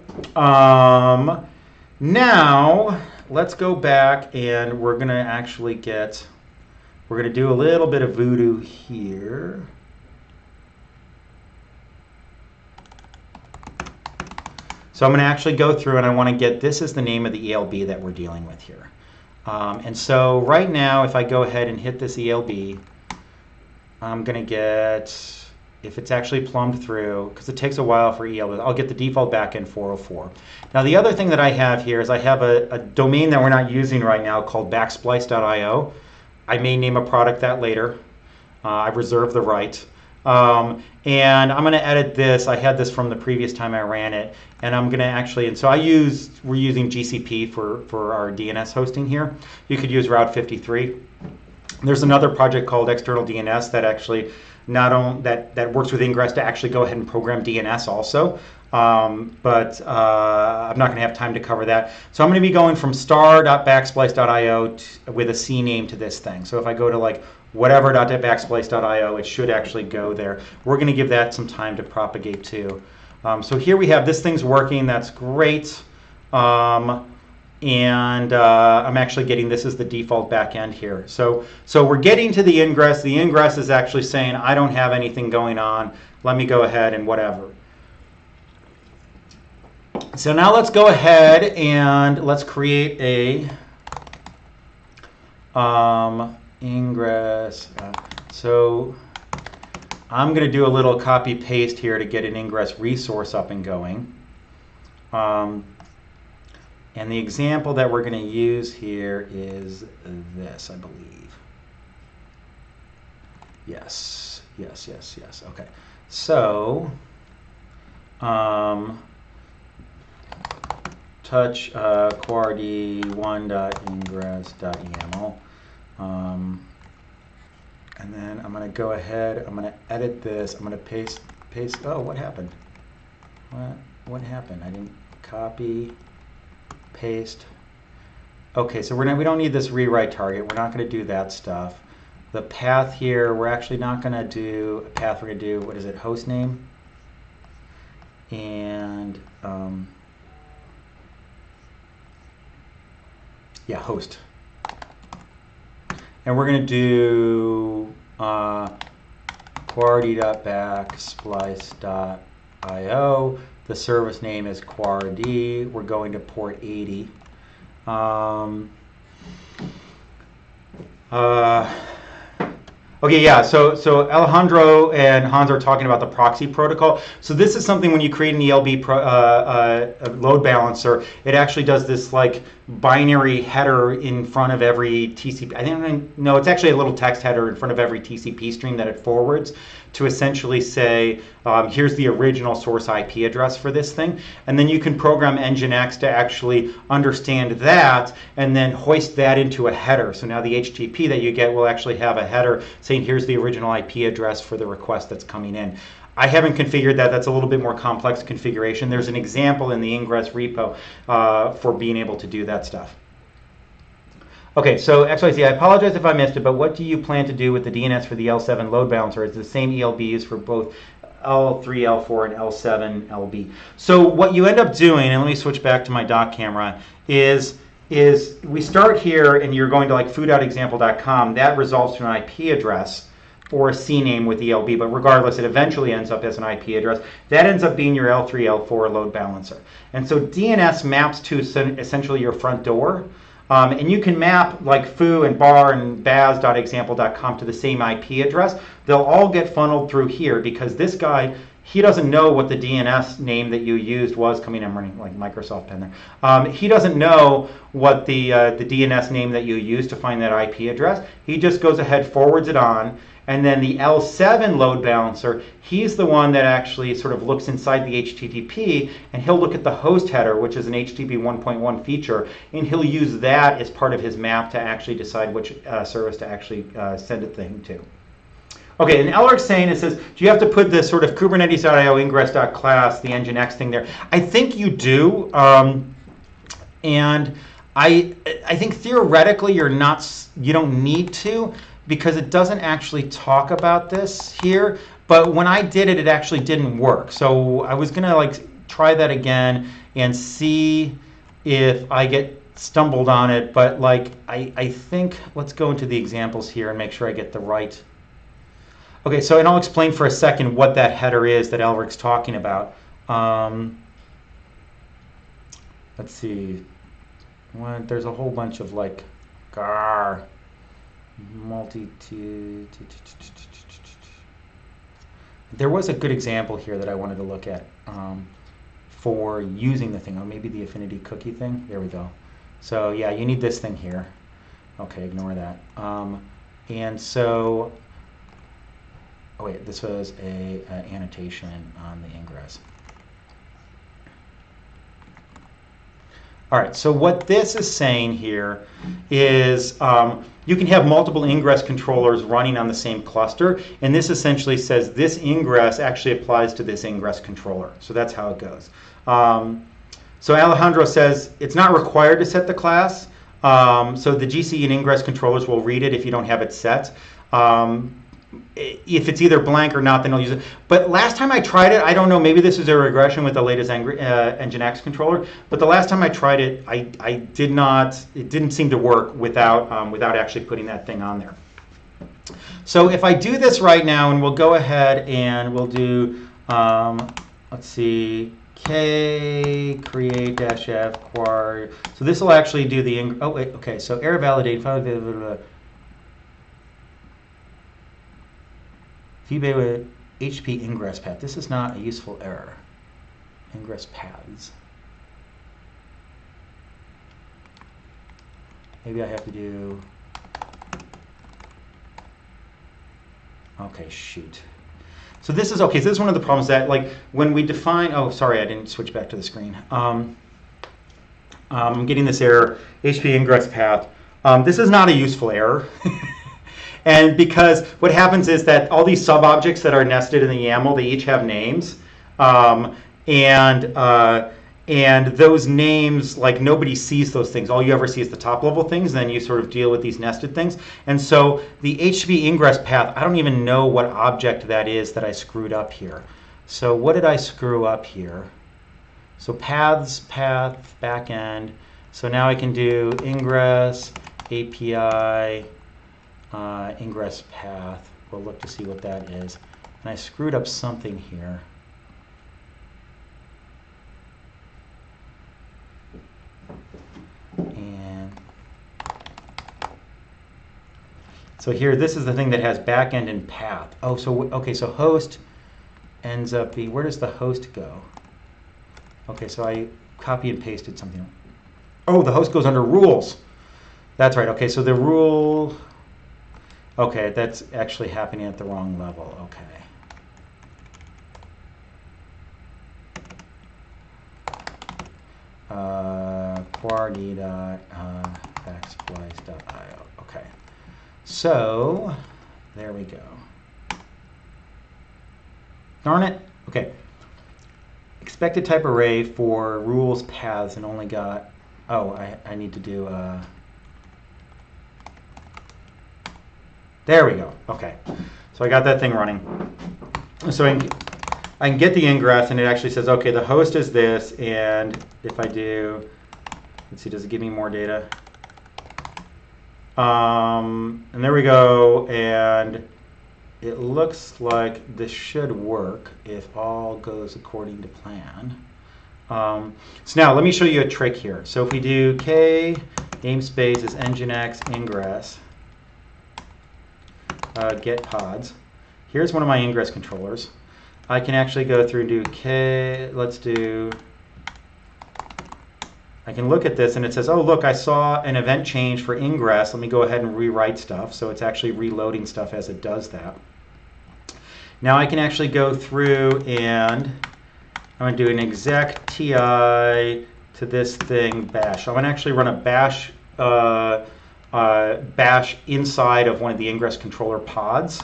B: Now, let's go back and we're going to actually we're going to do a little bit of voodoo here. So I'm going to actually go through and I want to get, this is the name of the ELB that we're dealing with here. And so right now, if I go ahead and hit this ELB, I'm going to get, if it's actually plumbed through, because it takes a while for ELB, I'll get the default backend 404. Now the other thing that I have here is I have a domain that we're not using right now called backsplice.io. I may name a product that later. I reserve the right. And I'm going to edit this. I had this from the previous time I ran it. And I'm going to actually, and so we're using GCP for our DNS hosting here. You could use Route 53. There's another project called External DNS that actually that works with Ingress to actually go ahead and program DNS also. But I'm not going to have time to cover that. So I'm going to be going from star.backsplice.io with a C name to this thing. So if I go to like whatever.backsplice.io, it should actually go there. We're going to give that some time to propagate too. So here we have, this thing's working. That's great. I'm actually getting, this is the default backend here. So we're getting to the Ingress. The Ingress is actually saying, I don't have anything going on. Let me go ahead and whatever. So now let's go ahead and let's create a Ingress. So I'm going to do a little copy paste here to get an Ingress resource up and going. And the example that we're going to use here is this, I believe. Yes. Okay. So, touch quard1.ingress.yaml. And then I'm going to go ahead, I'm going to edit this, I'm going to paste, oh, what happened? What happened? I didn't copy, paste. Okay, so we don't need this rewrite target. We're not going to do that stuff. The path here, we're actually not going to do a path. We're going to do, what is it, host name? And, yeah, host. And we're going to do quard.backsplice.io. The service name is quard. We're going to port 80. Okay, yeah, so Alejandro and Hans are talking about the proxy protocol. So this is something when you create an ELB load balancer, it actually does this like binary header in front of every TCP. I think, no, it's actually a little text header in front of every TCP stream that it forwards to essentially say, here's the original source IP address for this thing. And then you can program nginx to actually understand that and then hoist that into a header. So now the HTTP that you get will actually have a header saying, here's the original IP address for the request that's coming in. I haven't configured that. That's a little bit more complex configuration. There's an example in the Ingress repo for being able to do that stuff. Okay, so XYZ, I apologize if I missed it, but what do you plan to do with the DNS for the L7 load balancer? It's the same ELBs for both L3, L4, and L7 LB. So what you end up doing, and let me switch back to my dock camera, is we start here and you're going to like foo.example.com. That resolves to an IP address or a CNAME with ELB, but regardless, it eventually ends up as an IP address. That ends up being your L3, L4 load balancer. And so DNS maps to essentially your front door. And you can map like foo and bar and baz.example.com to the same IP address. They'll all get funneled through here because this guy, he doesn't know what the DNS name that you used was. Coming, I'm running like Microsoft pen there. He doesn't know what the DNS name that you used to find that IP address. He just goes ahead, forwards it on. And then the L7 load balancer, he's the one that actually sort of looks inside the HTTP, and he'll look at the host header, which is an HTTP 1.1 feature, and he'll use that as part of his map to actually decide which service to actually send a thing to. Okay, and Elric's saying, it says, do you have to put this sort of Kubernetes.io ingress.class, the nginx thing there? I think you do, and I think theoretically you don't need to, because it doesn't actually talk about this here. But when I did it, it actually didn't work. So I was gonna like try that again and see if I get stumbled on it. But like I think, let's go into the examples here and make sure I get the right. Okay, so and I'll explain for a second what that header is that Elric's talking about. Let's see. There's a whole bunch of like there was a good example here that I wanted to look at for using the thing. Oh, maybe the affinity cookie thing. There we go. So yeah, you need this thing here. Okay, ignore that. And so, oh wait, this was a annotation on the Ingress. All right, so what this is saying here is you can have multiple Ingress controllers running on the same cluster, and this essentially says this Ingress actually applies to this Ingress controller. So that's how it goes. So Alejandro says it's not required to set the class, so the GC and Ingress controllers will read it if you don't have it set. If it's either blank or not, then they'll use it. But last time I tried it, I don't know, maybe this is a regression with the latest nginx controller, but the last time I tried it, it didn't seem to work without actually putting that thing on there. So if I do this right now, and we'll go ahead and we'll do, let's see, k create -f query. So this will actually do the, oh wait, okay, so error validate, kube with HP ingress path. This is not a useful error. Ingress paths. Maybe I have to do, okay, shoot. So this is, okay, so this is one of the problems that, like, when we define, oh, sorry, I didn't switch back to the screen. I'm getting this error, HP ingress path. This is not a useful error. And because what happens is that all these sub-objects that are nested in the YAML, they each have names. And those names, like, nobody sees those things. All you ever see is the top level things, then you sort of deal with these nested things. And so the HTTP ingress path, I don't even know what object that is that I screwed up here. So what did I screw up here? So paths, path, backend. So now I can do Ingress API, ingress path. We'll look to see what that is. And I screwed up something here. And So here, this is the thing that has backend and path. Oh, so okay, so host ends up being, where does the host go? Okay, so I copy and pasted something. Oh, the host goes under rules. That's right. Okay, so the rule, okay, that's actually happening at the wrong level. Okay. Backsplice.io. Okay. So there we go. Darn it. Okay. Expected type array for rules paths and only got, oh, I need to do, there we go. Okay. So I got that thing running. So I can get the ingress, and it actually says, okay, the host is this, and if I do, let's see, does it give me more data? And there we go, and it looks like this should work if all goes according to plan. So now let me show you a trick here. So if we do k namespace is nginx ingress get pods, here's one of my ingress controllers. I can actually go through and do k, let's do, I can look at this and it says, oh look, I saw an event change for ingress. Let me go ahead and rewrite stuff. So it's actually reloading stuff as it does that. Now I can actually go through and I'm going to do an exec ti to this thing bash. I'm going to actually run a bash bash inside of one of the ingress controller pods.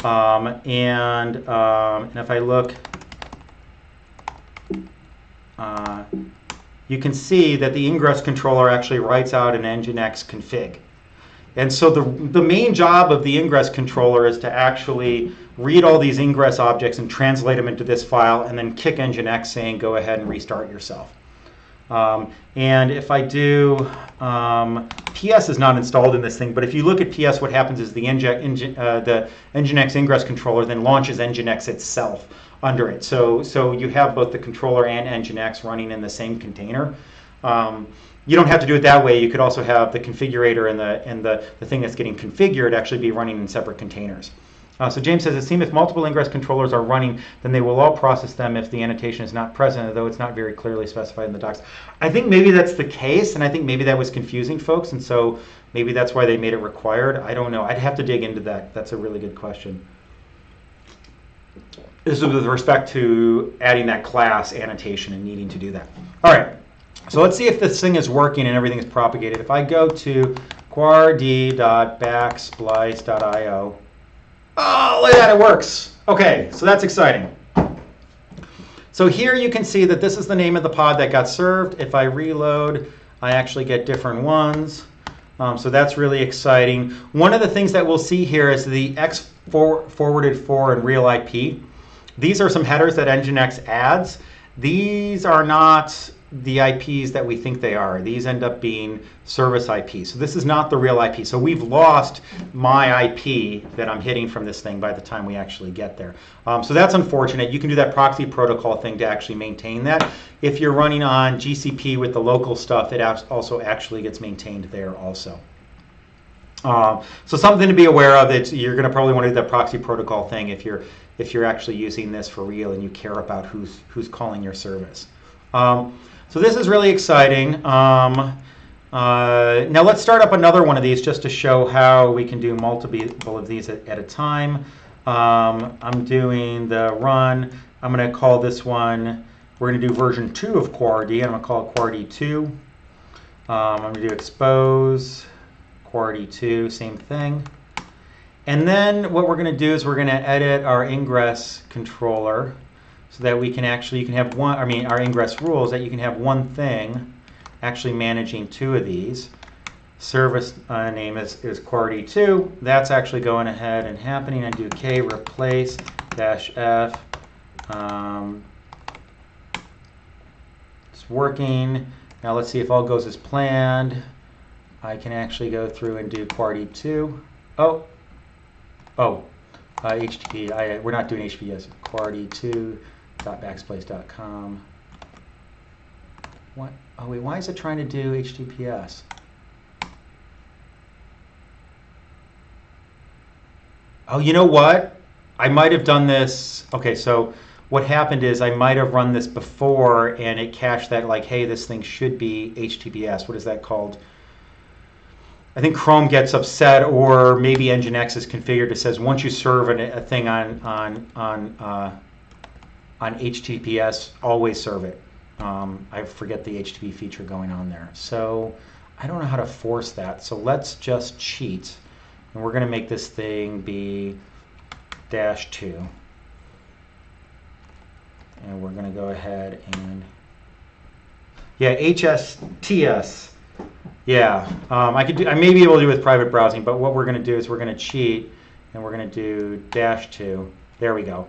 B: And if I look, you can see that the ingress controller actually writes out an nginx config. And so the main job of the ingress controller is to actually read all these ingress objects and translate them into this file and then kick nginx saying go ahead and restart yourself. And if I do, PS is not installed in this thing, but if you look at PS, what happens is the nginx ingress controller then launches nginx itself under it. So you have both the controller and nginx running in the same container. You don't have to do it that way. You could also have the configurator and the thing that's getting configured actually be running in separate containers. So James says, it seems if multiple ingress controllers are running, then they will all process them if the annotation is not present, though it's not very clearly specified in the docs. I think maybe that's the case, and I think maybe that was confusing folks, and so maybe that's why they made it required. I don't know. I'd have to dig into that. That's a really good question. This is with respect to adding that class annotation and needing to do that. All right. So let's see if this thing is working and everything is propagated. If I go to quard.backsplice.io, oh, look at that, it works. Okay, so that's exciting. So here you can see that this is the name of the pod that got served. If I reload, I actually get different ones. So that's really exciting. One of the things that we'll see here is the X forwarded for and real IP. These are some headers that nginx adds. These are not the IPs that we think they are. These end up being service IPs. So this is not the real IP. So we've lost my IP that I'm hitting from this thing by the time we actually get there. So that's unfortunate. You can do that proxy protocol thing to actually maintain that. If you're running on GCP with the local stuff, it also actually gets maintained there also. So something to be aware of. You're going to probably want to do that proxy protocol thing if you're actually using this for real and you care about who's calling your service. So this is really exciting. Now let's start up another one of these just to show how we can do multiple of these at a time. I'm doing the run. I'm going to call this one, we're going to do version 2 of QuarD. I'm going to call it QuarD2. I'm going to do expose, QuarD2, same thing. And then what we're going to do is we're going to edit our ingress controller so that we can actually, you can have one, our ingress rules, that you can have one thing actually managing two of these. Service name is QuarD2. That's actually going ahead and happening. I do k replace -f. It's working. Now let's see if all goes as planned. I can actually go through and do QuarD2. HTTP. We're not doing HTTPS. QuarD2.backsplice.com. What? Oh wait, why is it trying to do HTTPS? Oh, you know what? I might have done this. Okay, so what happened is I might have run this before and it cached that like, hey, this thing should be HTTPS. What is that called? I think Chrome gets upset, or maybe nginx is configured. It says once you serve a thing on HTTPS, always serve it. I forget the HTTP feature going on there. So I don't know how to force that. So let's just cheat. And we're going to make this thing be -2. And we're going to go ahead and, yeah, HSTS. Yeah, I may be able to do it with private browsing, but what we're going to do is we're going to cheat, and we're going to do -2. There we go.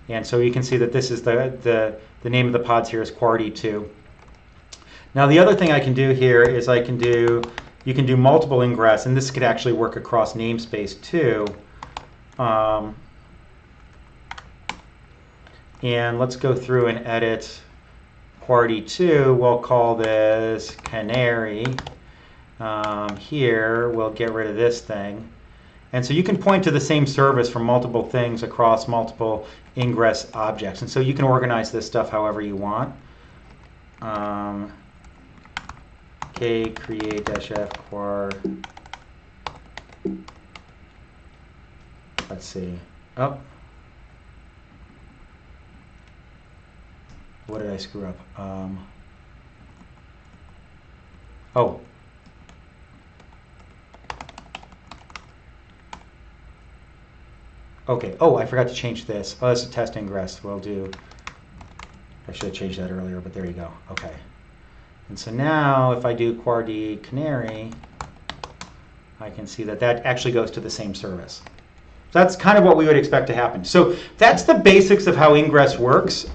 B: And so you can see that this is the name of the pods here is QuarD2. Now the other thing I can do here is you can do multiple ingress, and this could actually work across namespace too. And let's go through and edit QuarD2. We'll call this Canary. Here we'll get rid of this thing. And so you can point to the same service for multiple things across multiple ingress objects. And so you can organize this stuff however you want. K create -f quar. Let's see. Oh. What did I screw up? Oh. Okay. Oh, I forgot to change this. Oh, that's a test ingress. We'll do. I should have changed that earlier, but there you go. Okay. And so now, if I do QuarD Canary, I can see that that actually goes to the same service. So that's kind of what we would expect to happen. So that's the basics of how Ingress works.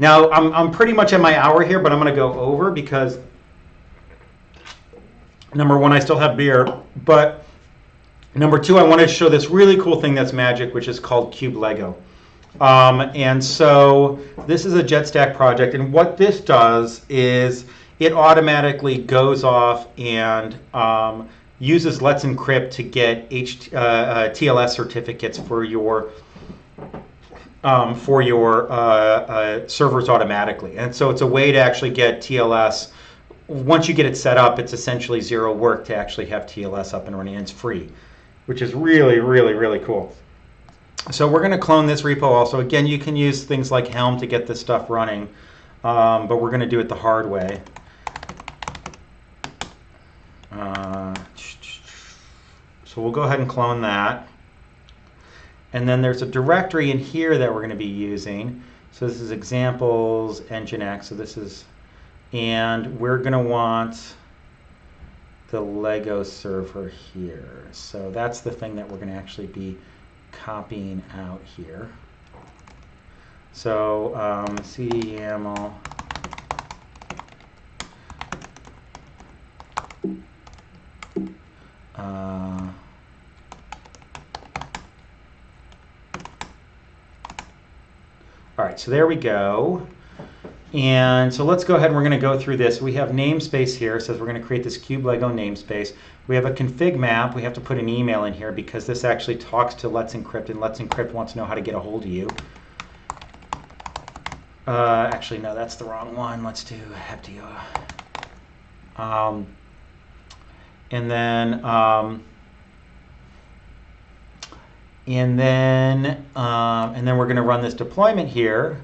B: Now, I'm pretty much at my hour here, but I'm going to go over because, number one, I still have beer, but number two, I wanted to show this really cool thing that's magic, which is called kube-lego. And so this is a JetStack project, and what this does is it automatically goes off and uses Let's Encrypt to get TLS certificates for your servers automatically. And so it's a way to actually get TLS. Once you get it set up, it's essentially zero work to actually have TLS up and running, and it's free, which is really, really, really cool. So we're going to clone this repo also. Again, you can use things like Helm to get this stuff running, but we're going to do it the hard way. So we'll go ahead and clone that. And then there's a directory in here that we're going to be using. So this is examples, nginx. So this is, and we're going to want the Lego server here. So that's the thing that we're going to actually be copying out here. So cd yaml all right, so there we go. And so let's go ahead and we're going to go through this. We have namespace here. It says we're going to create this kube-lego namespace. We have a config map. We have to put an email in here because this actually talks to Let's Encrypt, and Let's Encrypt wants to know how to get a hold of you. Actually, no, that's the wrong one. Let's do Heptio. And then we're going to run this deployment here.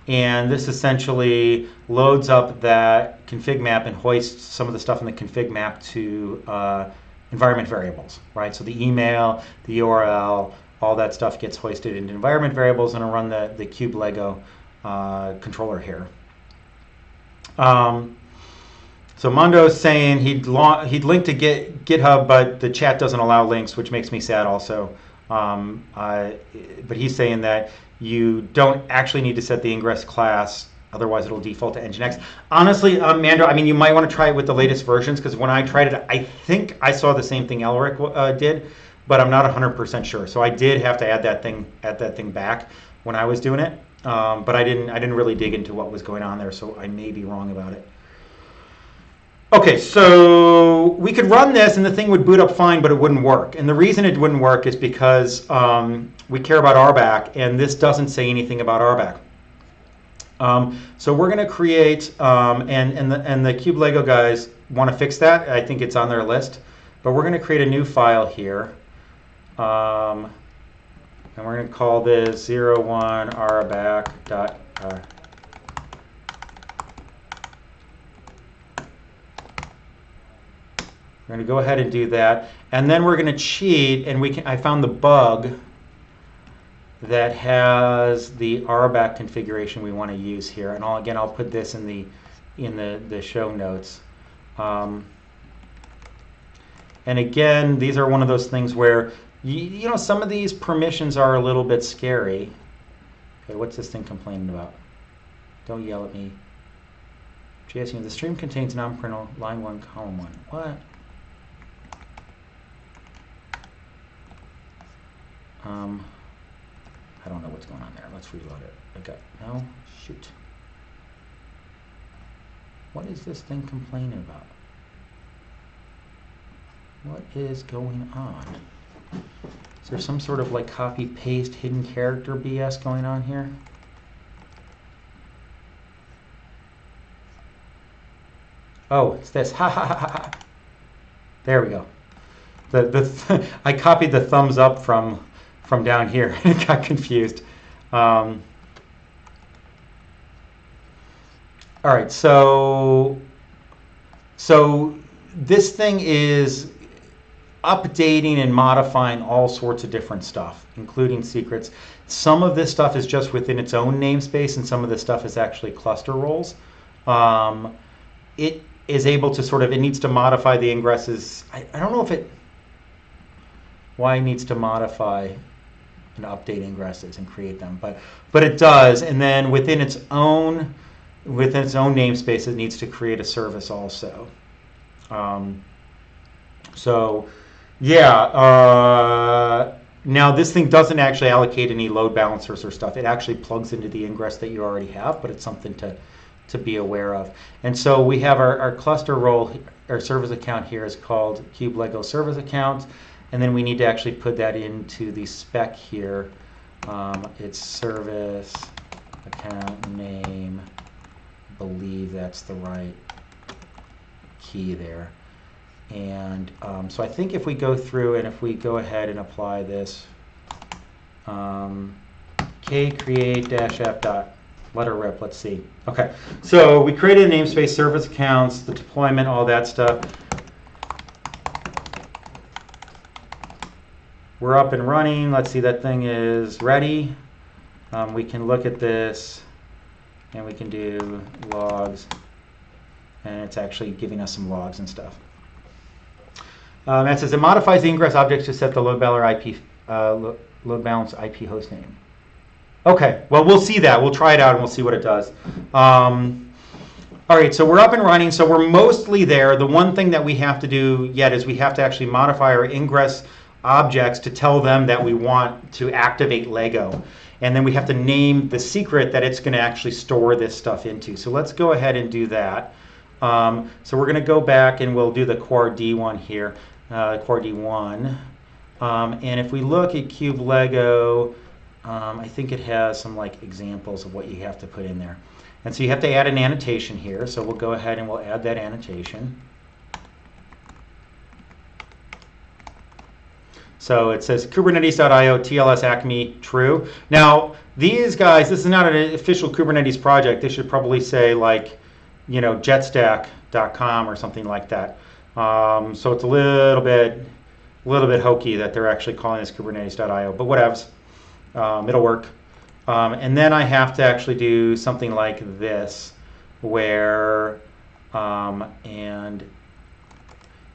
B: And this essentially loads up that config map and hoists some of the stuff in the config map to environment variables, right? So the email, the URL, all that stuff gets hoisted into environment variables, and I'll run the kube-lego controller here. So Mondo's saying he'd link to GitHub, but the chat doesn't allow links, which makes me sad also. But he's saying that you don't actually need to set the Ingress class, otherwise it'll default to nginx. Honestly, Mando, I mean, you might want to try it with the latest versions, because when I tried it, I think I saw the same thing Elric did, but I'm not 100% sure. So I did have to add that thing back when I was doing it, but I didn't really dig into what was going on there, so I may be wrong about it. Okay, so we could run this and the thing would boot up fine, but it wouldn't work. And the reason it wouldn't work is because we care about RBAC, and this doesn't say anything about RBAC. So we're going to create, and the kube-lego guys want to fix that. I think it's on their list. But we're going to create a new file here. And we're going to call this 01 RBAC. We're going to go ahead and do that. And then we're going to cheat, and I found the bug that has the RBAC configuration we want to use here. And I'll put this in the show notes. And again, these are one of those things where you know, some of these permissions are a little bit scary. Okay, what's this thing complaining about? Don't yell at me. JSU, the stream contains non-parental line 1, column 1. What? I don't know what's going on there. Let's reload it. Okay, no, shoot. What is this thing complaining about? What is going on? Is there some sort of like copy paste hidden character BS going on here? Oh, it's this. Ha ha ha ha. There we go. I copied the thumbs up from down here and got confused. All right, so this thing is updating and modifying all sorts of different stuff, including secrets. Some of this stuff is just within its own namespace, and some of this stuff is actually cluster roles. It is able to sort of, it needs to modify the ingresses. I don't know why it needs to modify and update ingresses and create them, but it does. And then within its own namespace, it needs to create a service also. So yeah, now this thing doesn't actually allocate any load balancers or stuff. It actually plugs into the ingress that you already have, but it's something to be aware of. And so we have our cluster role, our service account here is called kube-lego service account. And then we need to actually put that into the spec here. It's service account name. I believe that's the right key there. And so I think if we go through and if we go ahead and apply this, k-create-f dot, let her rip, let's see. Okay, so we created a namespace, service accounts, the deployment, all that stuff. We're up and running. Let's see, that thing is ready. We can look at this and we can do logs, and it's actually giving us some logs and stuff. It says it modifies the ingress objects to set the load balance IP host name. Okay, well, we'll see that. We'll try it out and we'll see what it does. All right, so we're up and running. So we're mostly there. The one thing that we have to do yet is we have to actually modify our ingress objects to tell them that we want to activate Lego. And then we have to name the secret that it's going to actually store this stuff into. So let's go ahead and do that. So we're going to go back and we'll do the core D1 here, core D1. And if we look at kube-lego, I think it has some like examples of what you have to put in there. And so you have to add an annotation here. So we'll go ahead and we'll add that annotation. So it says Kubernetes.io TLS Acme true. Now these guys, this is not an official Kubernetes project. They should probably say like, you know, jetstack.com or something like that. So it's a little bit hokey that they're actually calling this Kubernetes.io, but whatevs. It'll work. And then I have to actually do something like this, where and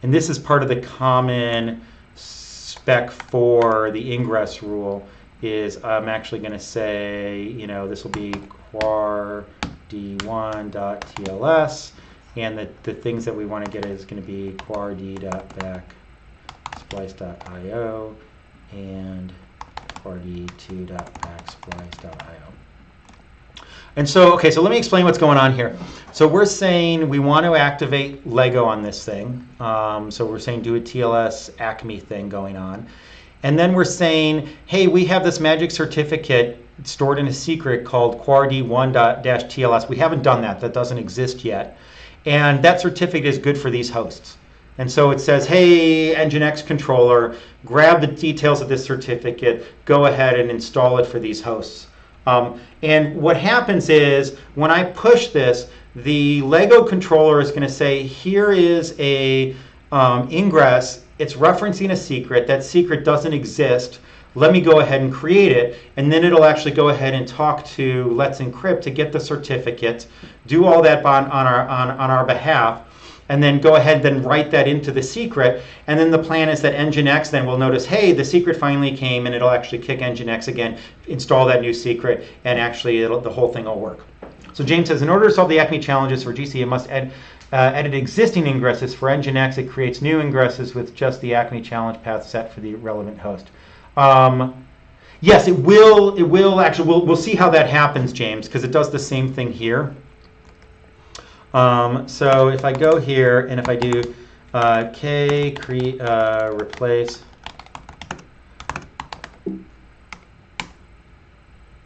B: this is part of the common spec for the ingress rule. Is I'm actually going to say, you know, this will be quar d1.tls, and the things that we want to get is going to be quar d.backsplice.io and quar d2.backsplice.io. And so, okay, so let me explain what's going on here. So we're saying we want to activate Lego on this thing. So we're saying do a TLS Acme thing going on. And then we're saying, hey, we have this magic certificate stored in a secret called quard1-TLS. We haven't done that. That doesn't exist yet. And that certificate is good for these hosts. And so it says, hey, nginx controller, grab the details of this certificate, go ahead and install it for these hosts. And what happens is when I push this, the Lego controller is going to say, here is a ingress. It's referencing a secret. That secret doesn't exist. Let me go ahead and create it. And then it'll actually go ahead and talk to Let's Encrypt to get the certificate, do all that on our behalf, and then go ahead and write that into the secret. And then the plan is that nginx then will notice, hey, the secret finally came, and it'll actually kick nginx again, install that new secret, and actually the whole thing will work. So James says, in order to solve the Acme challenges for GC, it must edit existing ingresses. For nginx, it creates new ingresses with just the Acme challenge path set for the relevant host. Yes, it will actually, we'll see how that happens, James, because it does the same thing here. So if I go here and if I do replace,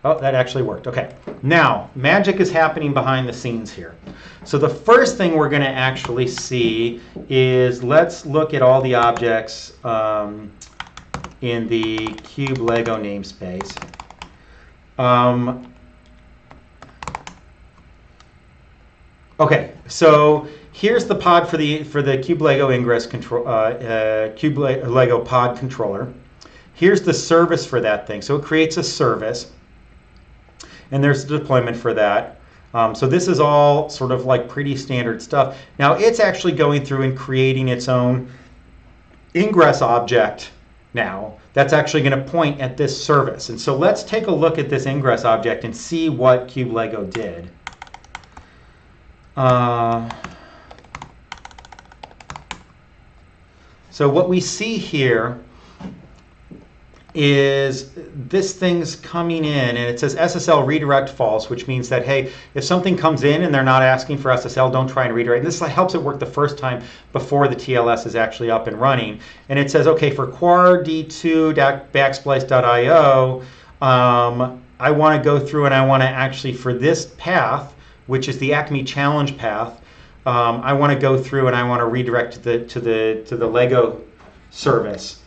B: oh, that actually worked. Okay, now magic is happening behind the scenes here. So the first thing we're going to actually see is, let's look at all the objects in the kube-lego namespace. Okay, so here's the pod for the kube-lego Ingress control, kube-lego pod controller. Here's the service for that thing. So it creates a service, and there's the deployment for that. So this is all sort of like pretty standard stuff. Now it's actually going through and creating its own Ingress object now that's actually going to point at this service. And so let's take a look at this Ingress object and see what kube-lego did. So what we see here is this thing's coming in and it says SSL redirect false, which means that, hey, if something comes in and they're not asking for SSL, don't try and redirect. And this helps it work the first time before the TLS is actually up and running. And it says, okay, for quard2-backsplice.io, I want to go through and I want to actually, for this path, which is the Acme challenge path, I want to go through and I want to redirect to the Lego service.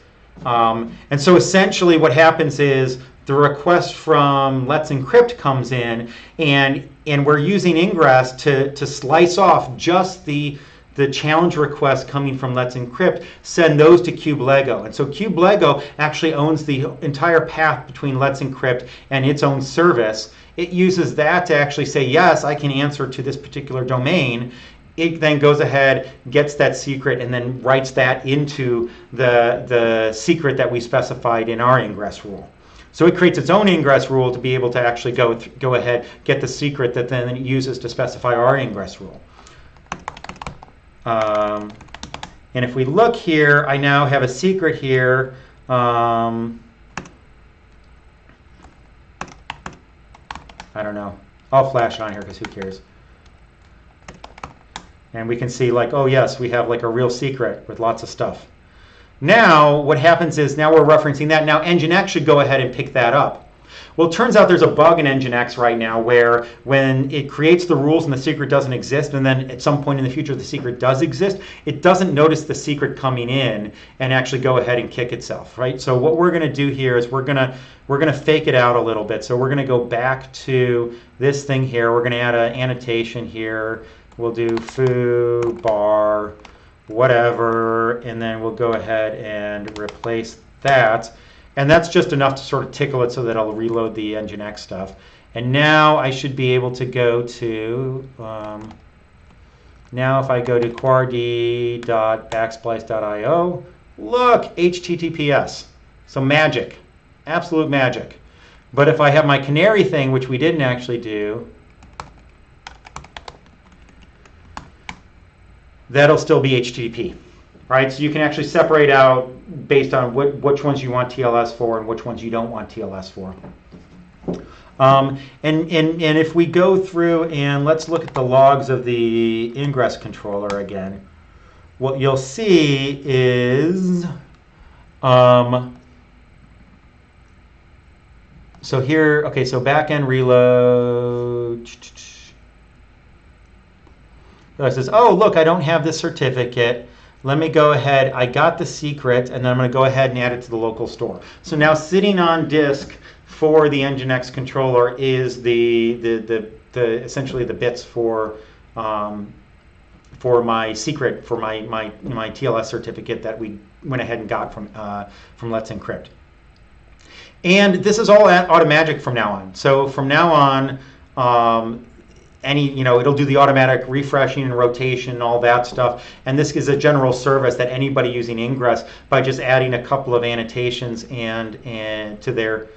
B: And so essentially what happens is the request from Let's Encrypt comes in, and we're using Ingress to slice off just the challenge request coming from Let's Encrypt, send those to kube-lego. And so kube-lego actually owns the entire path between Let's Encrypt and its own service. It uses that to actually say, yes, I can answer to this particular domain. It then goes ahead, gets that secret, and then writes that into the secret that we specified in our ingress rule. So it creates its own ingress rule to be able to actually go ahead, get the secret that then it uses to specify our ingress rule. And if we look here, I now have a secret here. I don't know. I'll flash it on here because who cares? And we can see like, oh yes, we have like a real secret with lots of stuff. Now what happens is now we're referencing that. Now nginx should go ahead and pick that up. Well, it turns out there's a bug in nginx right now where when it creates the rules and the secret doesn't exist, and then at some point in the future the secret does exist, it doesn't notice the secret coming in and actually go ahead and kick itself, right? So what we're going to do here is we're going to fake it out a little bit. So we're going to go back to this thing here. We're going to add an annotation here. We'll do foo bar whatever, and then we'll go ahead and replace that. And that's just enough to sort of tickle it so that I'll reload the nginx stuff. And now I should be able to go to, now if I go to quard.backsplice.io, look, HTTPS. So magic, absolute magic. But if I have my canary thing, which we didn't actually do, that'll still be HTTP. Right, so you can actually separate out based on which ones you want TLS for and which ones you don't want TLS for. And if we go through and let's look at the logs of the Ingress controller again, what you'll see is, so here, okay, so backend reload. So it says, oh, look, I don't have this certificate. Let me go ahead. I got the secret, and then I'm going to go ahead and add it to the local store. So now sitting on disk for the nginx controller is the essentially the bits for my secret, for my TLS certificate that we went ahead and got from Let's Encrypt. And this is all automatic from now on. So from now on, it'll do the automatic refreshing and rotation and all that stuff. And this is a general service that anybody using Ingress, by just adding a couple of annotations and to their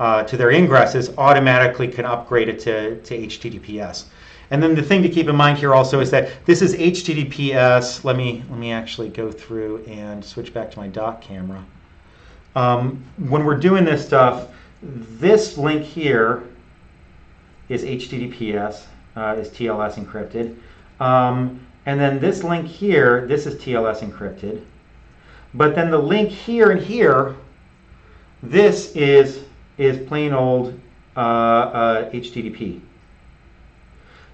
B: ingresses, automatically can upgrade it to HTTPS. And then the thing to keep in mind here also is that this is HTTPS. Let me actually go through and switch back to my dock camera. When we're doing this stuff, this link here is HTTPS, is TLS encrypted. And then this link here, this is TLS encrypted. But then the link here and here, this is plain old HTTP.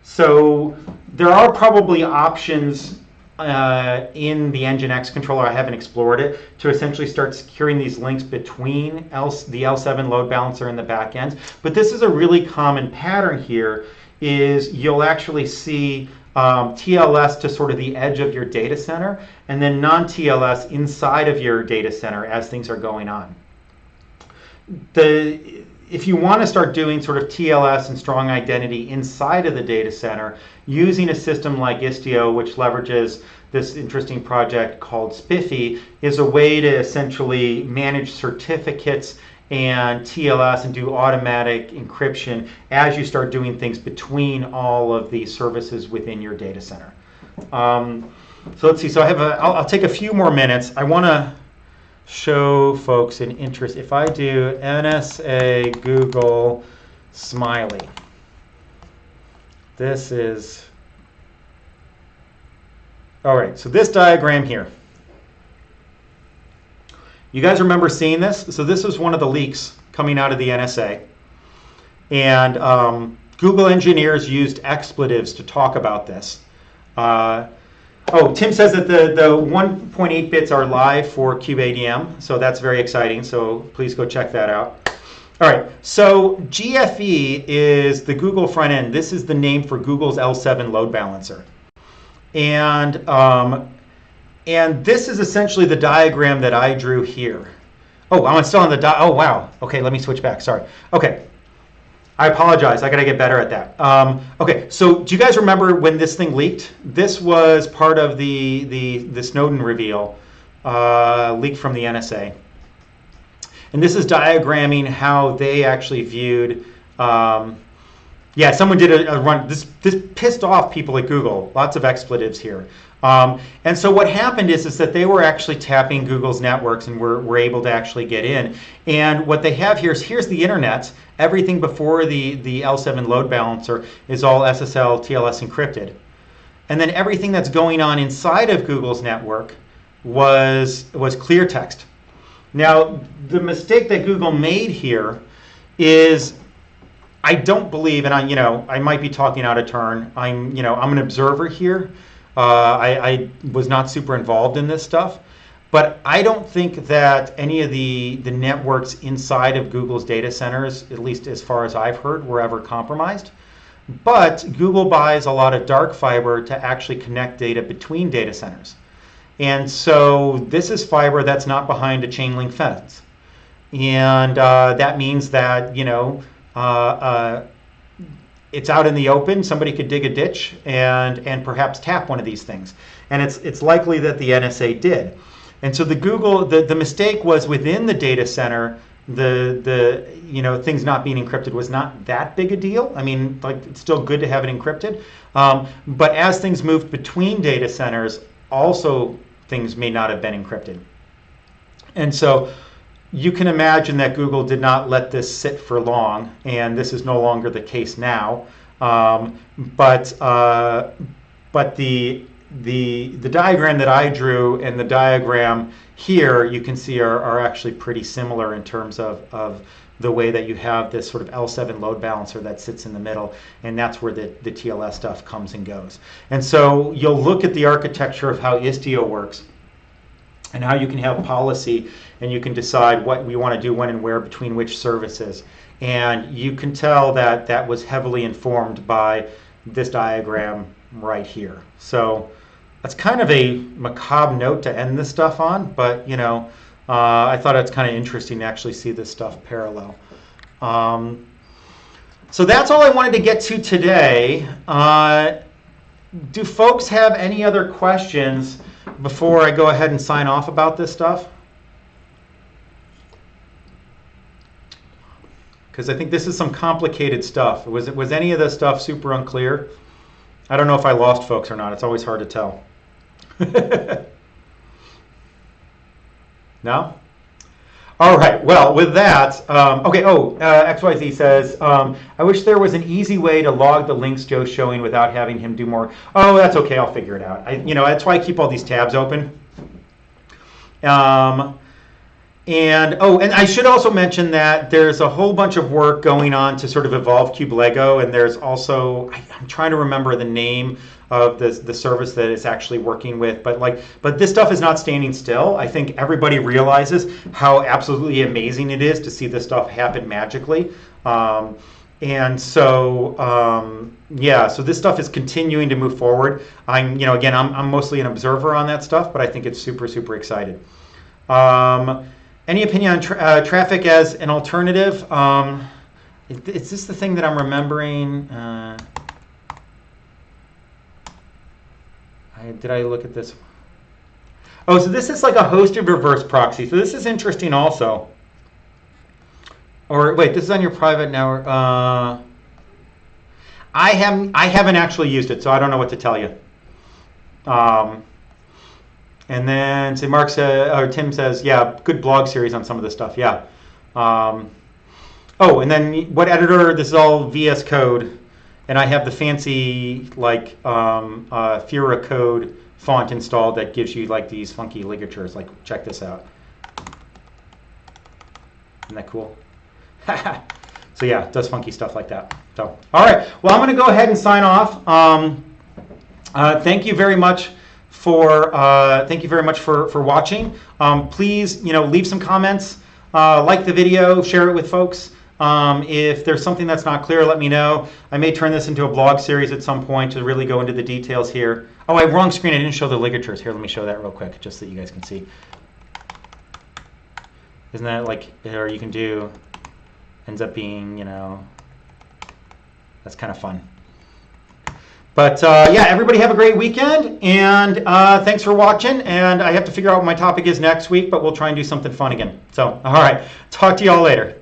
B: So there are probably options in the nginx controller, I haven't explored it, to essentially start securing these links between the L7 load balancer and the backends. But this is a really common pattern here, is you'll actually see TLS to sort of the edge of your data center, and then non-TLS inside of your data center as things are going on. If you want to start doing sort of TLS and strong identity inside of the data center, using a system like Istio, which leverages this interesting project called Spiffy, is a way to essentially manage certificates and TLS and do automatic encryption as you start doing things between all of the services within your data center. So let's see. So I'll take a few more minutes. I want to show folks an interest. If I do NSA Google Smiley, this is, all right, so this diagram here. You guys remember seeing this? So this was one of the leaks coming out of the NSA. And Google engineers used expletives to talk about this. Oh, Tim says that the 1.8 bits are live for kubeadm, so that's very exciting, so please go check that out. All right, so GFE is the Google front end. This is the name for Google's L7 load balancer. And this is essentially the diagram that I drew here. Oh, I'm still on the oh, wow. Okay, let me switch back, sorry. Okay. I apologize. I got to get better at that. Okay, so do you guys remember when this thing leaked? This was part of the Snowden reveal, leaked from the NSA. And this is diagramming how they actually viewed. Yeah, someone did a run. This pissed off people at Google. Lots of expletives here. And so what happened is that they were actually tapping Google's networks and were able to actually get in. And what they have here is, here's the internet. Everything before the L7 load balancer is all SSL TLS encrypted. And then everything that's going on inside of Google's network was clear text. Now, the mistake that Google made here is, I don't believe, and I might be talking out of turn. I'm an observer here. I was not super involved in this stuff, but I don't think that any of the networks inside of Google's data centers, at least as far as I've heard, were ever compromised. But Google buys a lot of dark fiber to actually connect data between data centers. And so this is fiber that's not behind a chain link fence. And that means that, it's out in the open. Somebody could dig a ditch and perhaps tap one of these things. And it's likely that the NSA did. And so the mistake was within the data center, things not being encrypted was not that big a deal. I mean, it's still good to have it encrypted. But as things moved between data centers, also things may not have been encrypted. And so you can imagine that Google did not let this sit for long, and this is no longer the case now. But the diagram that I drew and the diagram here, you can see are actually pretty similar in terms of the way that you have this sort of L7 load balancer that sits in the middle, and that's where the TLS stuff comes and goes. And so you'll look at the architecture of how Istio works and how you can have policy and you can decide what we want to do when and where between which services. And you can tell that that was heavily informed by this diagram right here. So that's kind of a macabre note to end this stuff on, but you know, I thought it's kind of interesting to actually see this stuff parallel. So that's all I wanted to get to today. Do folks have any other questions before I go ahead and sign off about this stuff? Because I think this is some complicated stuff. Was any of this stuff super unclear? I don't know if I lost folks or not. It's always hard to tell. No? All right. Well, with that, okay. Oh, XYZ says, I wish there was an easy way to log the links Joe's showing without having him do more. Oh, that's okay. I'll figure it out. You know, that's why I keep all these tabs open. And I should also mention that there's a whole bunch of work going on to sort of evolve kube-lego, and there's also, I'm trying to remember the name of the service that it's actually working with, but this stuff is not standing still. I think everybody realizes how absolutely amazing it is to see this stuff happen magically. And so, yeah, so this stuff is continuing to move forward. I'm mostly an observer on that stuff, but I think it's super, super excited. Any opinion on traffic as an alternative? Is this the thing that I'm remembering? Did I look at this? Oh, so this is like a hosted reverse proxy. So this is interesting also. Or wait, this is on your private network. I haven't actually used it, so I don't know what to tell you. And then say Mark or Tim says, yeah, good blog series on some of this stuff. Yeah. Oh, and then what editor? This is all VS Code, and I have the fancy like Fura code font installed that gives you like these funky ligatures. Like, check this out. Isn't that cool? So yeah, it does funky stuff like that. So all right, well, I'm going to go ahead and sign off. Thank you very much for watching. Please, leave some comments, like the video, share it with folks. If there's something that's not clear, let me know. I may turn this into a blog series at some point to really go into the details here. Oh, wrong screen. I didn't show the ligatures. Here, let me show that real quick, just so you guys can see. Isn't that like, or you can do, ends up being, that's kind of fun. But yeah, everybody have a great weekend, and thanks for watching. And I have to figure out what my topic is next week, but we'll try and do something fun again. So, all right, talk to you all later.